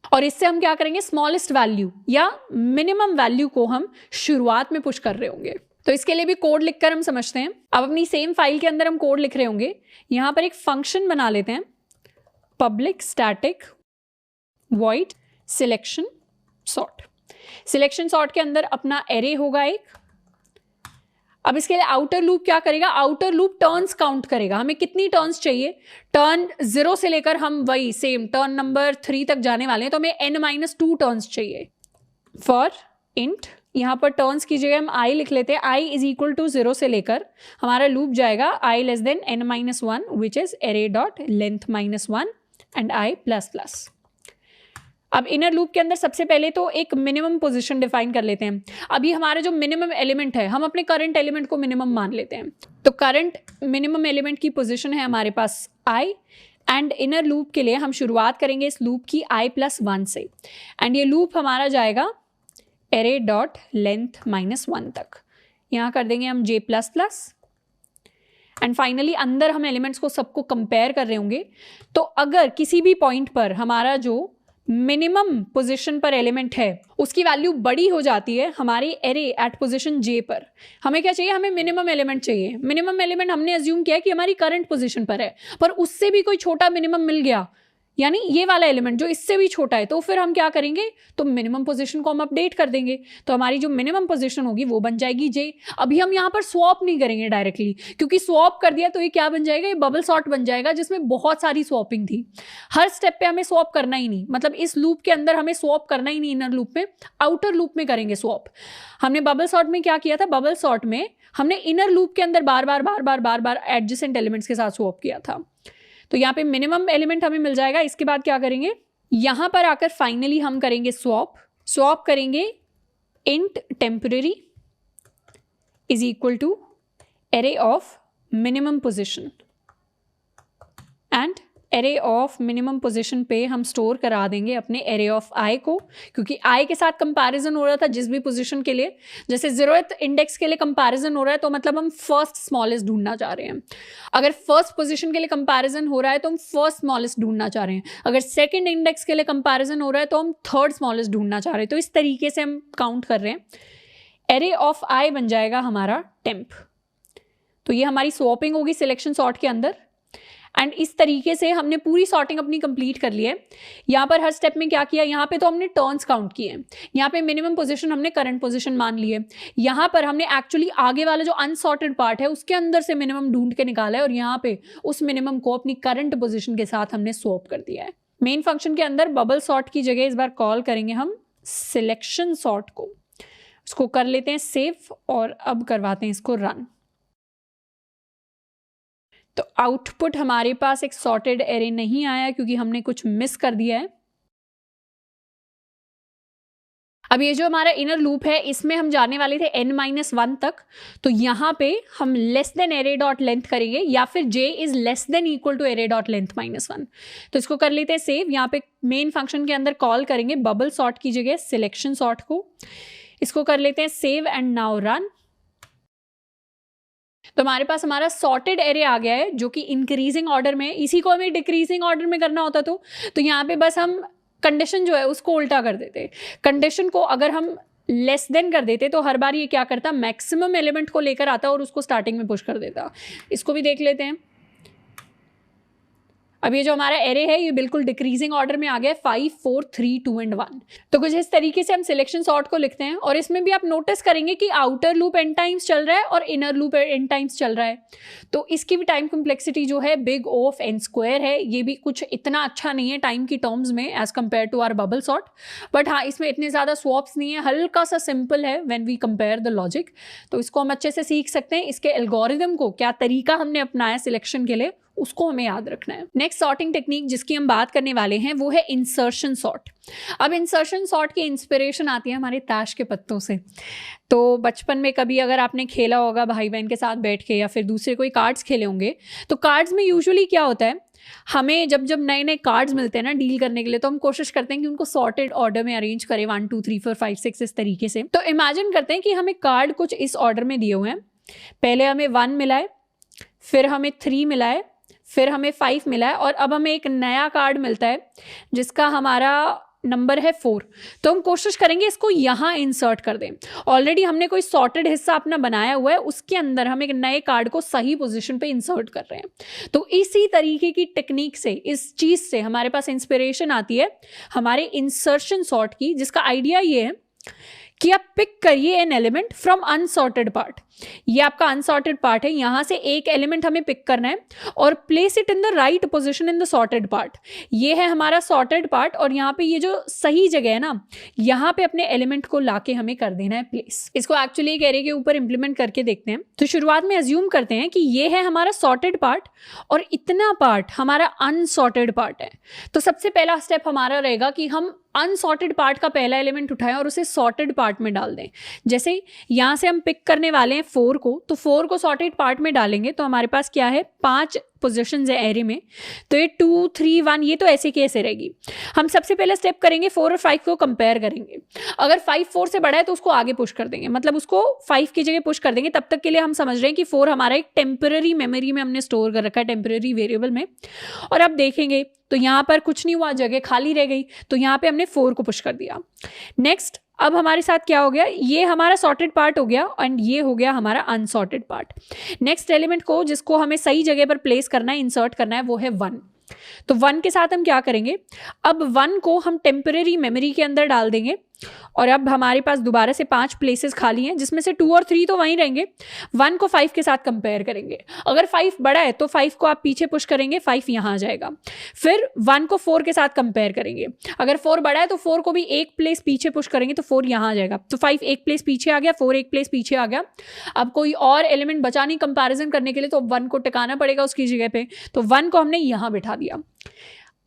और इससे हम क्या करेंगे, स्मॉलेस्ट वैल्यू या मिनिमम वैल्यू को हम शुरुआत में पुश कर रहे होंगे। तो इसके लिए भी कोड लिखकर हम समझते हैं। अब अपनी सेम फाइल के अंदर हम कोड लिख रहे होंगे। यहां पर एक फंक्शन बना लेते हैं, public static void selection sort. Selection sort के अंदर अपना एरे होगा एक। अब इसके लिए आउटर लूप क्या करेगा, आउटर लूप टर्न्स काउंट करेगा। हमें कितनी टर्न्स चाहिए, टर्न 0 से लेकर हम वही सेम टर्न नंबर 3 तक जाने वाले हैं, तो हमें n-2 टर्न्स चाहिए। फॉर इंट, यहां पर टर्न्स की जगह हम i लिख लेते हैं। i इज इक्वल टू 0 से लेकर हमारा लूप जाएगा i less than n-1 which is array dot length -1 and i++। अब इनर लूप के अंदर सबसे पहले तो एक मिनिमम पोजीशन डिफाइन कर लेते हैं। अभी हमारा जो मिनिमम एलिमेंट है, हम अपने करंट एलिमेंट को मिनिमम मान लेते हैं। तो करंट मिनिमम एलिमेंट की पोजीशन है हमारे पास i, एंड इनर लूप के लिए हम शुरुआत करेंगे इस लूप की i+1 से, एंड ये लूप हमारा जाएगा एरे डॉट लेंथ -1 तक। यहाँ कर देंगे हम j++, एंड फाइनली अंदर हम एलिमेंट्स को सबको कंपेयर कर रहे होंगे। तो अगर किसी भी पॉइंट पर हमारा जो मिनिमम पोजीशन पर एलिमेंट है उसकी वैल्यू बड़ी हो जाती है हमारी एरे एट पोजीशन j पर, हमें क्या चाहिए, हमें मिनिमम एलिमेंट चाहिए। मिनिमम एलिमेंट हमने अज्यूम किया कि हमारी करंट पोजीशन पर है, पर उससे भी कोई छोटा मिनिमम मिल गया, यानी ये वाला एलिमेंट जो इससे भी छोटा है, तो फिर हम क्या करेंगे, तो मिनिमम पोजीशन को हम अपडेट कर देंगे। तो हमारी जो मिनिमम पोजीशन होगी वो बन जाएगी j। अभी हम यहाँ पर स्वॉप नहीं करेंगे डायरेक्टली, क्योंकि स्वॉप कर दिया तो ये क्या बन जाएगा, ये बबल सॉर्ट बन जाएगा जिसमें बहुत सारी स्वॉपिंग थी। हर स्टेप पे हमें स्वॉप करना ही नहीं, मतलब इस लूप के अंदर हमें स्वॉप करना ही नहीं इनर लूप में, आउटर लूप में करेंगे स्वॉप। हमने बबल सॉर्ट में क्या किया था, बबल सॉर्ट में हमने इनर लूप के अंदर बार बार एडजेसेंट एलिमेंट्स के साथ स्वॉप किया था। तो यहाँ पे मिनिमम एलिमेंट हमें मिल जाएगा। इसके बाद क्या करेंगे, यहाँ पर आकर फाइनली हम करेंगे स्वॉप करेंगे int temporary is equal to array of minimum position, and array of minimum position पे हम स्टोर करा देंगे अपने एरे ऑफ i को, क्योंकि i के साथ कंपैरिजन हो रहा था जिस भी पोजीशन के लिए। जैसे 0th इंडेक्स के लिए कंपैरिजन हो रहा है तो मतलब हम फर्स्ट स्मॉलेस्ट ढूंढना चाह रहे हैं। अगर फर्स्ट पोजीशन के लिए कंपैरिजन हो रहा है तो हम फर्स्ट स्मॉलेस्ट ढूंढना चाह रहे हैं। अगर सेकंड इंडेक्स के लिए कंपैरिजन हो रहा है तो हम थर्ड स्मॉलेस्ट ढूंढना चाह रहे हैं। तो इस तरीके से हम काउंट कर रहे हैं। एरे ऑफ i बन जाएगा हमारा टेम्प। तो ये हमारी स्वॉपिंग होगी सिलेक्शन सॉर्ट के अंदर, एंड इस तरीके से हमने पूरी सॉर्टिंग अपनी कंप्लीट कर ली है। यहाँ पर हर स्टेप में क्या किया, यहाँ पे तो हमने टर्न्स काउंट किए हैं, यहाँ पे मिनिमम पोजीशन हमने करंट पोजीशन मान ली है, यहाँ पर हमने एक्चुअली आगे वाला जो अनसॉर्टेड पार्ट है उसके अंदर से मिनिमम ढूंढ के निकाला है, और यहाँ पे उस मिनिमम को अपनी करंट पोजीशन के साथ हमने स्वैप कर दिया है। मेन फंक्शन के अंदर बबल सॉर्ट की जगह इस बार कॉल करेंगे हम सिलेक्शन सॉर्ट को। इसको कर लेते हैं सेव, और अब करवाते हैं इसको रन। तो आउटपुट हमारे पास एक सॉर्टेड एरे नहीं आया क्योंकि हमने कुछ मिस कर दिया है। अब ये जो हमारा इनर लूप है इसमें हम जाने वाले थे n-1 तक, तो यहाँ पे हम less than array dot length करेंगे या फिर j is less than equal to array dot length -1। तो इसको कर लेते हैं सेव। यहाँ पे मेन फंक्शन के अंदर कॉल करेंगे बबल सॉर्ट की जगह सिलेक्शन सॉर्ट को। इसको कर लेते हैं सेव एंड नाउ रन। तो हमारे पास हमारा सॉर्टेड एरे आ गया है जो कि इंक्रीजिंग ऑर्डर में है। इसी को हमें डिक्रीजिंग ऑर्डर में करना होता तो यहाँ पे बस हम कंडीशन जो है उसको उल्टा कर देते। कंडीशन को अगर हम लेस देन कर देते तो हर बार ये क्या करता, मैक्सिमम एलिमेंट को लेकर आता और उसको स्टार्टिंग में पुश कर देता। इसको भी देख लेते हैं। अब ये जो हमारा एरे है ये बिल्कुल डिक्रीजिंग ऑर्डर में आ गया है 5 4 3 2 एंड 1। तो कुछ इस तरीके से हम सिलेक्शन सॉर्ट को लिखते हैं और इसमें भी आप नोटिस करेंगे कि आउटर लूप n टाइम्स चल रहा है और इनर लूप n टाइम्स चल रहा है। तो इसकी भी टाइम कॉम्प्लेक्सिटी जो है बिग O ऑफ n² है। ये भी कुछ इतना अच्छा नहीं है टाइम की टर्म्स में as compare to our bubble sort, but हाँ इसमें इतने ज़्यादा स्वॉप्स नहीं है, हल्का सा सिंपल है when we compare the logic. तो इसको हम अच्छे से सीख सकते हैं। इसके एल्गोरिदम को, क्या तरीका हमने अपनाया सिलेक्शन के लिए, उसको हमें याद रखना है। नेक्स्ट सॉर्टिंग टेक्निक जिसकी हम बात करने वाले हैं वो है इंसर्शन सॉर्ट। अब इंसर्शन सॉर्ट की इंस्पिरेशन आती है हमारे ताश के पत्तों से। तो बचपन में कभी अगर आपने खेला होगा भाई बहन के साथ बैठ के या फिर दूसरे कोई कार्ड्स खेले होंगे, तो कार्ड्स में यूजुअली क्या होता है, हमें जब जब नए नए कार्ड्स मिलते हैं ना डील करने के लिए, तो हम कोशिश करते हैं कि उनको सॉर्टेड ऑर्डर में अरेंज करें 1 2 3 4 5 6 इस तरीके से। तो इमेजिन करते हैं कि हमें कार्ड कुछ इस ऑर्डर में दिए हुए हैं। पहले हमें 1 मिला है, फिर हमें 3 मिला है, फिर हमें 5 मिला है और अब हमें एक नया कार्ड मिलता है जिसका हमारा नंबर है 4। तो हम कोशिश करेंगे इसको यहाँ इंसर्ट कर दें। ऑलरेडी हमने कोई सॉर्टेड हिस्सा अपना बनाया हुआ है, उसके अंदर हम एक नए कार्ड को सही पोजीशन पे इंसर्ट कर रहे हैं। तो इसी तरीके की टेक्निक से, इस चीज़ से हमारे पास इंस्पिरेशन आती है हमारे इंसर्शन सॉर्ट की, जिसका आइडिया ये है कि आप पिक करिए an element from unsorted part. ये आपका अनसॉर्टेड पार्ट है, यहाँ से एक एलिमेंट हमें पिक करना है और place it in the right position in the sorted part. ये है हमारा सॉर्टेड पार्ट और यहाँ पे ये जो सही जगह है ना, यहाँ पे अपने एलिमेंट को लाके हमें कर देना है प्लेस। इसको एक्चुअली एक एरे के ऊपर इंप्लीमेंट करके देखते हैं। तो शुरुआत में अज्यूम करते हैं कि ये है हमारा सॉर्टेड पार्ट और इतना पार्ट हमारा अनसॉर्टेड पार्ट है। तो सबसे पहला स्टेप हमारा रहेगा कि हम अनसॉर्टेड पार्ट का पहला एलिमेंट उठाएं और उसे सॉर्टेड पार्ट में डाल दें। जैसे यहाँ से हम पिक करने वाले हैं 4 को, तो 4 को सॉर्टेड पार्ट में डालेंगे तो हमारे पास क्या है, 5 पोजीशंस है एरे में। तो ये 2 3 1 ये तो ऐसे की ऐसे रहेगी। हम सबसे पहले स्टेप करेंगे 4 और 5 को कंपेयर करेंगे। अगर 5 4 से बड़ा है तो उसको आगे पुश कर देंगे, मतलब उसको 5 की जगह पुश कर देंगे। तब तक के लिए हम समझ रहे हैं कि 4 हमारा एक टेम्पररी मेमोरी में हमने स्टोर कर रखा है, टेम्पररी वेरिएबल में। और अब देखेंगे तो यहाँ पर कुछ नहीं हुआ, जगह खाली रह गई, तो यहाँ पे हमने 4 को पुश कर दिया। नेक्स्ट अब हमारे साथ क्या हो गया, ये हमारा सॉर्टेड पार्ट हो गया एंड ये हो गया हमारा अनसॉर्टेड पार्ट। नेक्स्ट एलिमेंट को जिसको हमें सही जगह पर प्लेस करना है, इंसर्ट करना है, वो है 1। तो 1 के साथ हम क्या करेंगे, अब 1 को हम टेम्पररी मेमोरी के अंदर डाल देंगे और अब हमारे पास दोबारा से 5 प्लेसेस खाली हैं, जिसमें से 2 और 3 तो वहीं रहेंगे। 1 को 5 के साथ कंपेयर करेंगे। अगर 5 बड़ा है तो 5 को आप पीछे पुश करेंगे, 5 यहाँ आ जाएगा। फिर 1 को 4 के साथ कंपेयर करेंगे। अगर 4 बड़ा है तो 4 को भी एक प्लेस पीछे पुश करेंगे तो 4 यहाँ आ जाएगा। तो 5 एक प्लेस पीछे आ गया, 4 एक प्लेस पीछे आ गया। अब कोई और एलिमेंट बचा नहीं कंपैरिजन करने के लिए, तो 1 को टिकाना पड़ेगा उसकी जगह पे। तो 1 को हमने यहाँ बिठा दिया।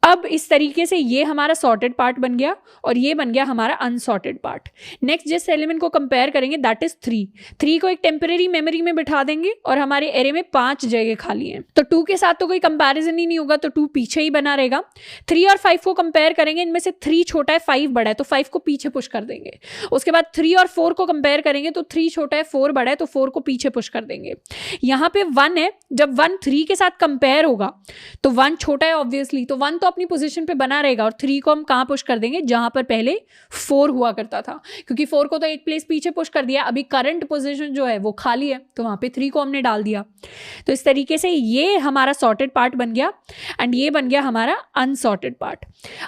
अब इस तरीके से ये हमारा सॉर्टेड पार्ट बन गया और ये बन गया हमारा अनसॉर्टेड पार्ट। नेक्स्ट जिस एलिमेंट को कंपेयर करेंगे दैट इज 3 को एक टेम्पररी मेमोरी में बिठा देंगे और हमारे एरे में 5 जगह खाली हैं। तो 2 के साथ तो कोई कंपैरिजन ही नहीं होगा, तो 2 पीछे ही बना रहेगा। 3 और 5 को कंपेयर करेंगे, इनमें से 3 छोटा है 5 बड़ा है, तो 5 को पीछे पुश कर देंगे। उसके बाद 3 और 4 को कंपेयर करेंगे, तो 3 छोटा है 4 बड़ा है, तो 4 को पीछे पुश कर देंगे। यहाँ पे 1 है, जब 1 3 के साथ कंपेयर होगा तो 1 छोटा है ऑब्वियसली, तो 1 तो अपनी पोजीशन पे बना रहेगा और 3 को हम कहाँ पुश कर देंगे, जहां पर पहले 4 हुआ करता था, क्योंकि 4 को तो एक प्लेस पीछे पुश कर दिया। अभी करंट पोजीशन जो है वो खाली है, तो वहां पे 3 को हमने डाल दिया। तो इस तरीके से ये हमारा सॉर्टेड पार्ट बन गया एंड ये बन गया हमारा अनसॉर्टेड पार्ट।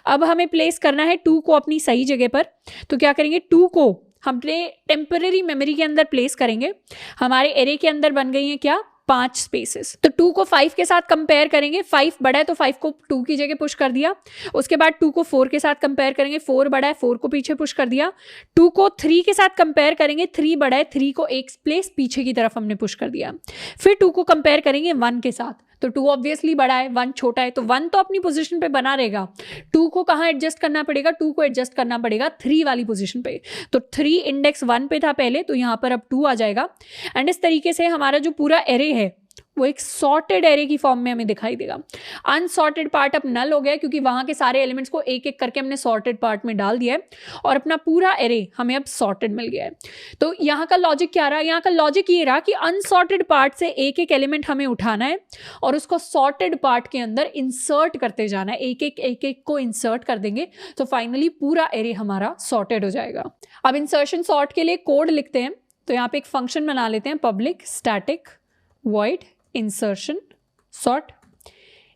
अब हमें प्लेस करना है 2 को अपनी सही जगह पर। तो क्या करेंगे, 2 को हमने टेम्पररी मेमोरी के अंदर प्लेस करेंगे। हमारे एरे के अंदर बन गई है क्या, 5 स्पेसेस। तो 2 को 5 के साथ कंपेयर करेंगे, 5 बड़ा है तो 5 को 2 की जगह पुश कर दिया। उसके बाद 2 को 4 के साथ कंपेयर करेंगे, 4 बड़ा है 4 को पीछे पुश कर दिया। 2 को 3 के साथ कंपेयर करेंगे, 3 बड़ा है 3 को एक प्लेस पीछे की तरफ हमने पुश कर दिया। फिर 2 को कंपेयर करेंगे 1 के साथ, तो 2 ऑब्वियसली बड़ा है, 1 छोटा है, तो 1 तो अपनी पोजीशन पे बना रहेगा। 2 को कहाँ एडजस्ट करना पड़ेगा? 2 को एडजस्ट करना पड़ेगा 3 वाली पोजीशन पे। तो 3 इंडेक्स 1 पे था पहले, तो यहाँ पर अब 2 आ जाएगा। एंड इस तरीके से हमारा जो पूरा एरे है वो एक सॉर्टेड एरे की फॉर्म में हमें दिखाई देगा। अनसॉर्टेड पार्ट अब नल हो गया क्योंकि वहां के सारे एलिमेंट्स को एक एक करके हमने सॉर्टेड पार्ट में डाल दिया है और अपना पूरा एरे हमें अब सॉर्टेड मिल गया है। तो यहाँ का लॉजिक क्या रहा? यहाँ का लॉजिक ये रहा कि अनसॉर्टेड पार्ट से एक एक एलिमेंट हमें उठाना है और उसको सॉर्टेड पार्ट के अंदर इंसर्ट करते जाना है। एक एक को इंसर्ट कर देंगे तो फाइनली पूरा एरे हमारा सॉर्टेड हो जाएगा। अब इंसर्शन सॉर्ट के लिए कोड लिखते हैं, तो यहाँ पे एक फंक्शन बना लेते हैं, public static void insertion sort.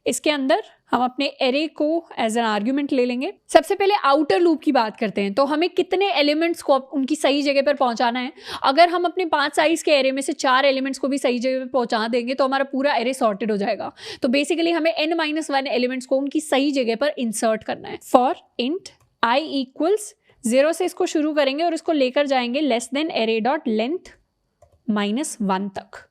इसके अंदर हम अपने एरे को एज एन आर्ग्यूमेंट ले लेंगे। सबसे पहले आउटर लूप की बात करते हैं, तो हमें कितने एलिमेंट्स को उनकी सही जगह पर पहुंचाना है। अगर हम अपने 5 साइज के एरे में से 4 एलिमेंट्स को भी सही जगह पर पहुंचा देंगे तो हमारा पूरा एरे सॉर्टेड हो जाएगा। तो बेसिकली हमें n-1 एलिमेंट्स को उनकी सही जगह पर इंसर्ट करना है। फॉर इंट i इक्वल्स 0 से इसको शुरू करेंगे और इसको लेकर जाएंगे less than array dot length -1 तक।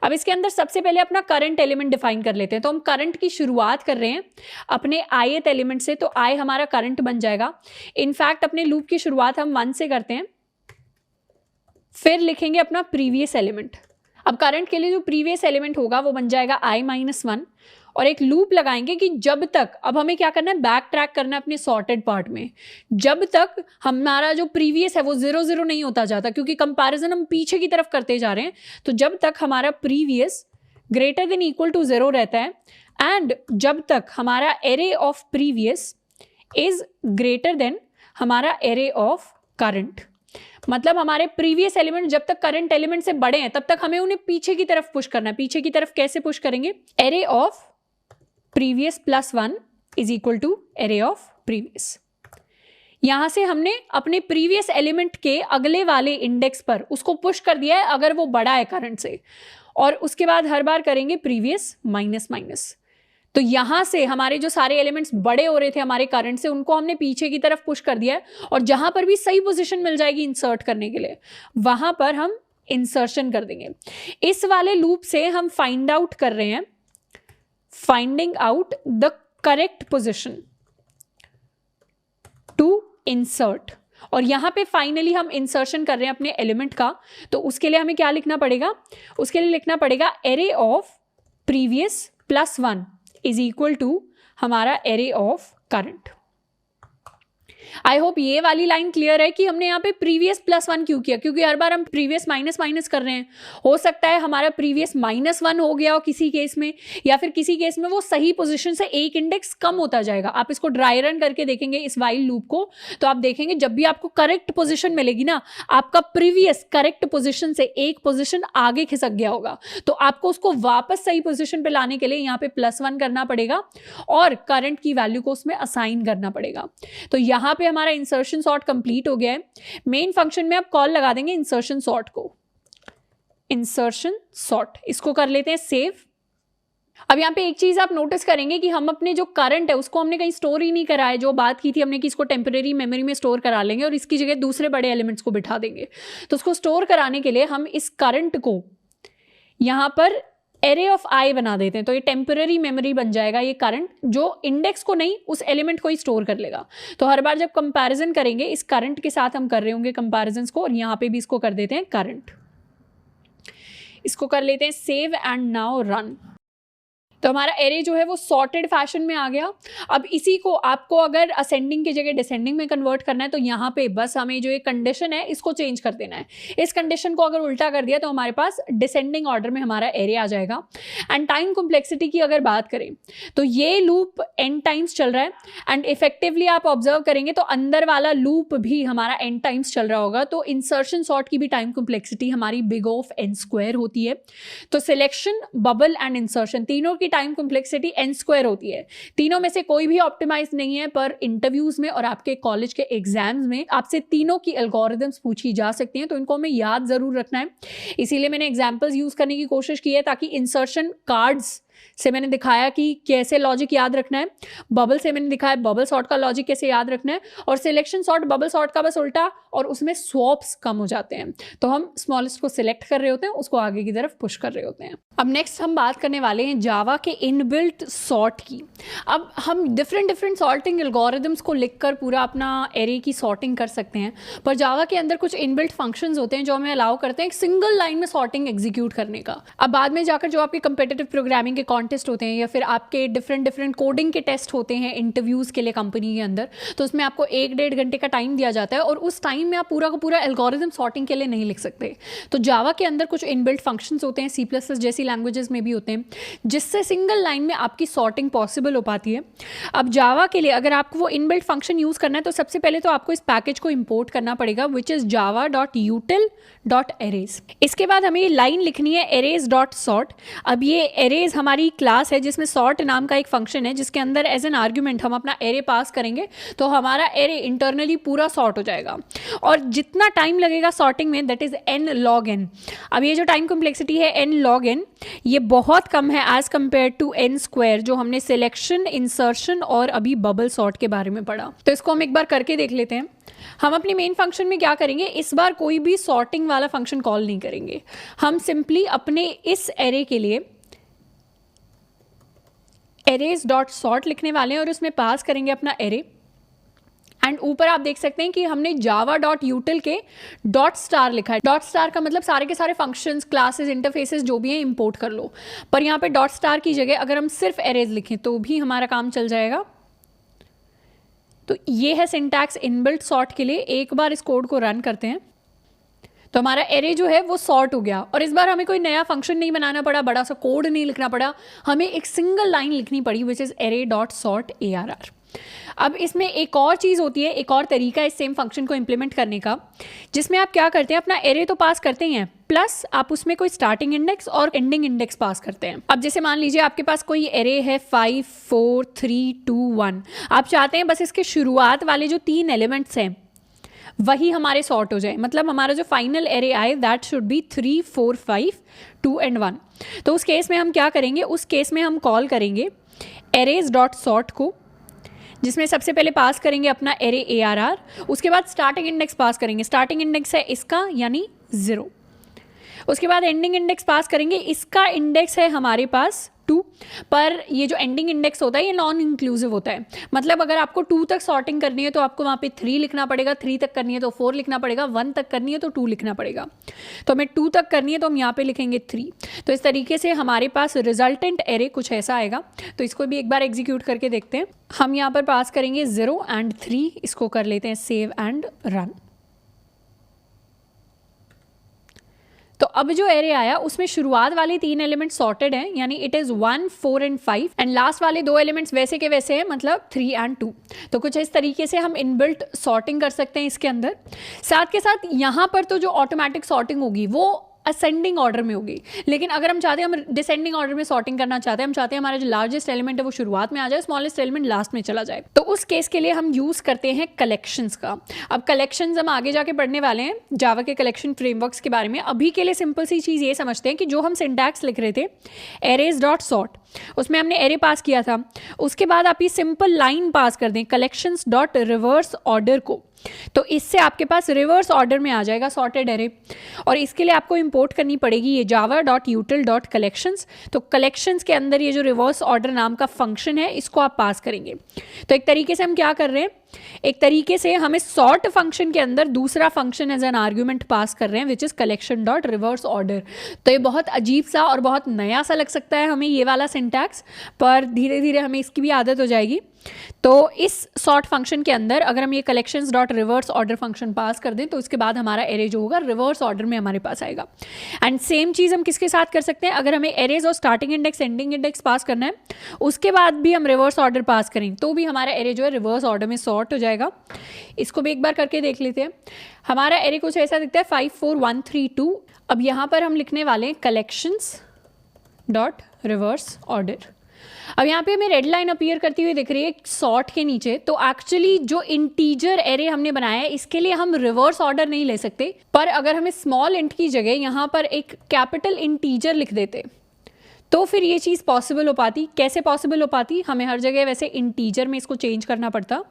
अब इसके अंदर सबसे पहले अपना करंट एलिमेंट डिफाइन कर लेते हैं। तो हम करंट की शुरुआत कर रहे हैं अपने ith एलिमेंट से, तो i हमारा करंट बन जाएगा। इनफैक्ट अपने लूप की शुरुआत हम 1 से करते हैं, फिर लिखेंगे अपना प्रीवियस एलिमेंट। अब करंट के लिए जो प्रीवियस एलिमेंट होगा वो बन जाएगा i-1 और एक लूप लगाएंगे कि जब तक, अब हमें क्या करना है, बैक ट्रैक करना है अपने सॉर्टेड पार्ट में, जब तक हमारा जो प्रीवियस है वो 0 नहीं होता जाता, क्योंकि कंपैरिजन हम पीछे की तरफ करते जा रहे हैं। तो जब तक हमारा previous greater than equal to 0 रहता है एंड जब तक हमारा array of previous is greater than हमारा एरे ऑफ करंट, मतलब हमारे प्रीवियस एलिमेंट जब तक करंट एलिमेंट से बड़े हैं तब तक हमें उन्हें पीछे की तरफ पुश करना है। पीछे की तरफ कैसे पुश करेंगे? Array of previous +1 is equal to array of previous. यहां से हमने अपने प्रीवियस एलिमेंट के अगले वाले इंडेक्स पर उसको पुश कर दिया है अगर वो बड़ा है करंट से, और उसके बाद हर बार करेंगे प्रीवियस माइनस। तो यहां से हमारे जो सारे एलिमेंट्स बड़े हो रहे थे हमारे करंट से, उनको हमने पीछे की तरफ पुश कर दिया है और जहां पर भी सही पोजीशन मिल जाएगी इंसर्ट करने के लिए वहां पर हम इंसर्शन कर देंगे। इस वाले लूप से हम फाइंड आउट कर रहे हैं, finding out the correct position to insert, और यहां पे फाइनली हम इंसर्शन कर रहे हैं अपने एलिमेंट का। तो उसके लिए हमें क्या लिखना पड़ेगा? उसके लिए लिखना पड़ेगा array of previous +1 is equal to हमारा array of current. I hope ये वाली लाइन क्लियर है कि हमने यहाँ पे प्रीवियस +1 क्यों किया, क्योंकि हर बार हम प्रीवियस माइनस कर रहे हैं। हो सकता है हमारा प्रीवियस -1 हो गया हो किसी केस में, या फिर किसी केस में वो सही पोजीशन से एक इंडेक्स कम होता जाएगा। आप इसको ड्राई रन करके देखेंगे इस वाइल लूप को, तो आप देखेंगे जब भी आपको करेक्ट पोजीशन मिलेगी ना, आपका प्रीवियस करेक्ट पोजीशन से एक पोजीशन आगे खिसक गया होगा, तो आपको उसको वापस सही पोजीशन पे लाने के लिए यहाँ पे +1 करना पड़ेगा और करंट की वैल्यू को उसमें असाइन करना पड़ेगा। तो यहाँ पे हमारा इंसर्शन सॉर्ट कंप्लीट हो गया है। मेन फंक्शन में आप कॉल लगा देंगे इंसर्शन सॉर्ट को, इंसर्शन सॉर्ट, इसको कर लेते हैं सेव। अब यहाँ पे एक चीज आप नोटिस करेंगे कि हम अपने जो करंट है उसको हमने कहीं स्टोर ही नहीं करा है। जो बात की थी हमने कि इसको टेम्परेरी मेमोरी में स्टोर करा लेंगे और इसकी जगह दूसरे बड़े एलिमेंट्स को बिठा देंगे। तो उसको स्टोर कराने के लिए हम इस करंट को यहाँ पर एरे ऑफ i बना देते हैं, तो ये टेम्पररी मेमोरी बन जाएगा। ये करंट जो इंडेक्स को नहीं, उस एलिमेंट को ही स्टोर कर लेगा। तो हर बार जब कंपैरिजन करेंगे इस करंट के साथ हम कर रहे होंगे कंपैरिजन को, और यहाँ पे भी इसको कर देते हैं करंट। इसको कर लेते हैं सेव एंड नाउ रन। तो हमारा एरे जो है वो सॉर्टेड फैशन में आ गया। अब इसी को आपको अगर असेंडिंग की जगह डिसेंडिंग में कन्वर्ट करना है तो यहाँ पे बस हमें जो ये कंडीशन है इसको चेंज कर देना है। इस कंडीशन को अगर उल्टा कर दिया तो हमारे पास डिसेंडिंग ऑर्डर में हमारा एरे आ जाएगा। एंड टाइम कॉम्प्लेक्सिटी की अगर बात करें तो ये लूप n टाइम्स चल रहा है एंड इफेक्टिवली आप ऑब्जर्व करेंगे तो अंदर वाला लूप भी हमारा n टाइम्स चल रहा होगा। तो इंसर्शन सॉर्ट की भी टाइम कॉम्प्लेक्सिटी हमारी बिग ऑफ n² होती है। तो सिलेक्शन, बबल एंड इंसर्शन तीनों की टाइम कॉम्प्लेक्सिटी n² होती है। तीनों में से कोई भी ऑप्टिमाइज नहीं है, पर इंटरव्यूज में और आपके कॉलेज के एग्जाम्स में आपसे तीनों की एल्गोरिथम्स पूछी जा सकती हैं, तो इनको हमें याद जरूर रखना है। इसीलिए मैंने एग्जांपल्स यूज करने की कोशिश की है ताकि इंसर्शन कार्ड्स से मैंने दिखाया कि कैसे लॉजिक याद रखना है, बबल से मैंने दिखाया बबल सॉर्ट का लॉजिक कैसे याद रखना है, और सिलेक्शन सॉर्ट बबल सॉर्ट का बस उल्टा, और उसमें स्वॉप्स कम हो जाते हैं। तो हम स्मॉलेस्ट को सिलेक्ट कर रहे होते हैं, उसको आगे की तरफ पुश कर रहे होते हैं। अब नेक्स्ट हम बात करने वाले हैं जावा के इनबिल्ट सॉर्ट की। अब हम डिफरेंट सॉर्टिंग एल्गोरिदम्स को लिखकर पूरा अपना एरे की सॉर्टिंग कर सकते हैं, पर जावा के अंदर कुछ इनबिल्ट फंक्शंस होते हैं जो हमें अलाउ करते हैं एक सिंगल लाइन में सॉर्टिंग एग्जीक्यूट करने का। अब बाद में जाकर जो आपके कंपेटिटिव प्रोग्रामिंग के कॉन्टेस्ट होते हैं या फिर आपके डिफरेंट कोडिंग के टेस्ट होते हैं इंटरव्यूज़ के लिए कंपनी के अंदर, तो उसमें आपको 1-1.5 घंटे का टाइम दिया जाता है और उस टाइम में आप पूरा का पूरा एल्गोरिदम सॉर्टिंग के लिए नहीं लिख सकते। तो जावा के अंदर कुछ इनबिल्ट फंक्शंस होते हैं, C++ जैसी लैंग्वेजेस में भी होते हैं, जिससे सिंगल लाइन में आपकी सॉर्टिंग पॉसिबल हो पाती है। अब जावा के लिए अगर आपको वो इनबिल्ट फंक्शन यूज़ करना है तो सबसे पहले तो आपको इस पैकेज को इंपोर्ट करना पड़ेगा, विच इज़ java.util.arrays। इसके बाद हमें लाइन लिखनी है arrays.sort। अब ये arrays हमारी क्लास है जिसमें sort नाम का एक फंक्शन है, जिसके अंदर एज एन आर्ग्यूमेंट हम अपना एरे पास करेंगे तो हमारा एरे इंटरनली पूरा सॉर्ट हो जाएगा, और जितना टाइम लगेगा सॉर्टिंग में that is n log n। अब ये जो टाइम कॉम्प्लेक्सिटी है n log n, ये बहुत कम है as compare to n square जो हमने सिलेक्शन, इंसर्शन और अभी बबल सॉर्ट के बारे में पढ़ा। तो इसको हम एक बार करके देख लेते हैं। हम अपने मेन फंक्शन में क्या करेंगे, इस बार कोई भी सॉर्टिंग वाला फंक्शन कॉल नहीं करेंगे, हम सिंपली अपने इस एरे के लिए arrays.sort लिखने वाले हैं और उसमें पास करेंगे अपना एरे। एंड ऊपर आप देख सकते हैं कि हमने java.util के .star लिखा है। .star का मतलब सारे के सारे फंक्शंस, क्लासेस, इंटरफेसेस जो भी हैं इंपोर्ट कर लो, पर यहाँ पे .star की जगह अगर हम सिर्फ एरेज लिखें तो भी हमारा काम चल जाएगा। तो ये है सिंटैक्स इनबिल्ट सॉर्ट के लिए। एक बार इस कोड को रन करते हैं तो हमारा एरे जो है वो सॉर्ट हो गया, और इस बार हमें कोई नया फंक्शन नहीं बनाना पड़ा, बड़ा सा कोड नहीं लिखना पड़ा, हमें एक सिंगल लाइन लिखनी पड़ी विच इज़ array.sort arr। अब इसमें एक और चीज़ होती है, एक और तरीका है इस सेम फंक्शन को इम्प्लीमेंट करने का, जिसमें आप क्या करते हैं, अपना एरे तो पास करते हैं प्लस आप उसमें कोई स्टार्टिंग इंडेक्स और एंडिंग इंडेक्स पास करते हैं। अब जैसे मान लीजिए आपके पास कोई एरे है 5 4 3 2 1, आप चाहते हैं बस इसके शुरुआत वाले जो 3 एलिमेंट्स हैं वही हमारे सॉर्ट हो जाए, मतलब हमारा जो फाइनल एरे आए दैट शुड बी 3 4 5 2 एंड 1। तो उस केस में हम क्या करेंगे, उस केस में हम कॉल करेंगे arrays.sort को, जिसमें सबसे पहले पास करेंगे अपना एरे arr, उसके बाद स्टार्टिंग इंडेक्स पास करेंगे, स्टार्टिंग इंडेक्स है इसका यानी 0, उसके बाद एंडिंग इंडेक्स पास करेंगे, इसका इंडेक्स है हमारे पास 2, पर ये जो एंडिंग इंडेक्स होता है ये नॉन इंक्लूसिव होता है, मतलब अगर आपको 2 तक सॉर्टिंग करनी है तो आपको वहाँ पे 3 लिखना पड़ेगा, 3 तक करनी है तो 4 लिखना पड़ेगा, 1 तक करनी है तो 2 लिखना पड़ेगा। तो हमें 2 तक करनी है तो हम यहाँ पे लिखेंगे 3। तो इस तरीके से हमारे पास रिजल्टेंट एरे कुछ ऐसा आएगा। तो इसको भी एक बार एग्जीक्यूट करके देखते हैं। हम यहाँ पर पास करेंगे 0 एंड 3, इसको कर लेते हैं सेव एंड रन। तो अब जो एरे आया उसमें शुरुआत वाले 3 एलिमेंट सॉर्टेड हैं, यानी it is 1 4 and 5, and last वाले 2 एलिमेंट्स वैसे के वैसे हैं, मतलब 3 एंड 2। तो कुछ इस तरीके से हम इनबिल्ट सॉर्टिंग कर सकते हैं इसके अंदर। साथ के साथ यहाँ पर तो जो ऑटोमेटिक सॉर्टिंग होगी वो असेंडिंग ऑर्डर में होगी, लेकिन अगर हम चाहते हैं, हम डिसेंडिंग ऑर्डर में सॉर्टिंग करना चाहते हैं, हम चाहते हैं हमारा जो लार्जेस्ट एलिमेंट है वो शुरुआत में आ जाए, स्मॉलेस्ट एलिमेंट लास्ट में चला जाए, तो उस केस के लिए हम यूज़ करते हैं कलेक्शंस का। अब कलेक्शंस हम आगे जाके पढ़ने वाले हैं जावा के कलेक्शन फ्रेमवर्क्स के बारे में। अभी के लिए सिंपल सी चीज़ ये समझते हैं कि जो हम सिंटैक्स लिख रहे थे arrays.sort, उसमें हमने एरे पास किया था, उसके बाद आप ये सिंपल लाइन पास कर दें collections.reverse order को, तो इससे आपके पास रिवर्स ऑर्डर में आ जाएगा सॉर्टेड एरे। और इसके लिए आपको इंपोर्ट करनी पड़ेगी ये java.util.collections। तो कलेक्शंस के अंदर ये जो रिवर्स ऑर्डर नाम का फंक्शन है इसको आप पास करेंगे। तो एक तरीके से हम क्या कर रहे हैं, एक तरीके से हमें सॉर्ट फंक्शन के अंदर दूसरा function as an argument pass कर रहे हैं विच इज collection.reverse order। तो ये बहुत अजीब सा और बहुत नया सा लग सकता है हमें ये वाला सिंटैक्स, पर धीरे धीरे हमें इसकी भी आदत हो जाएगी। तो इस सॉर्ट फंक्शन के अंदर अगर हम ये collections.reverse order फंक्शन पास कर दें तो उसके बाद हमारा एरे जो होगा रिवर्स ऑर्डर में हमारे पास आएगा। एंड सेम चीज़ हम किसके साथ कर सकते हैं, अगर हमें एरेज और स्टार्टिंग इंडेक्स एंडिंग इंडेक्स पास करना है उसके बाद भी हम रिवर्स ऑर्डर पास करें तो भी हमारा एरे जो है रिवर्स ऑर्डर में सॉर्ट हो जाएगा। इसको भी एक बार करके देख लेते हैं। हमारा एरे कुछ ऐसा दिखता है 5 4 1 3 2। अब यहाँ पर हम लिखने वाले हैं collections.reverse order। अब यहाँ पे हमें रेड लाइन अपीयर करती हुई दिख रही है सॉर्ट के नीचे, तो एक्चुअली जो इंटीजर एरे हमने बनाया है इसके लिए हम रिवर्स ऑर्डर नहीं ले सकते, पर अगर हमें स्मॉल इंट की जगह यहाँ पर एक कैपिटल इंटीजर लिख देते तो फिर ये चीज़ पॉसिबल हो पाती। कैसे पॉसिबल हो पाती? हमें हर जगह वैसे इंटीजर में इसको चेंज करना पड़ता,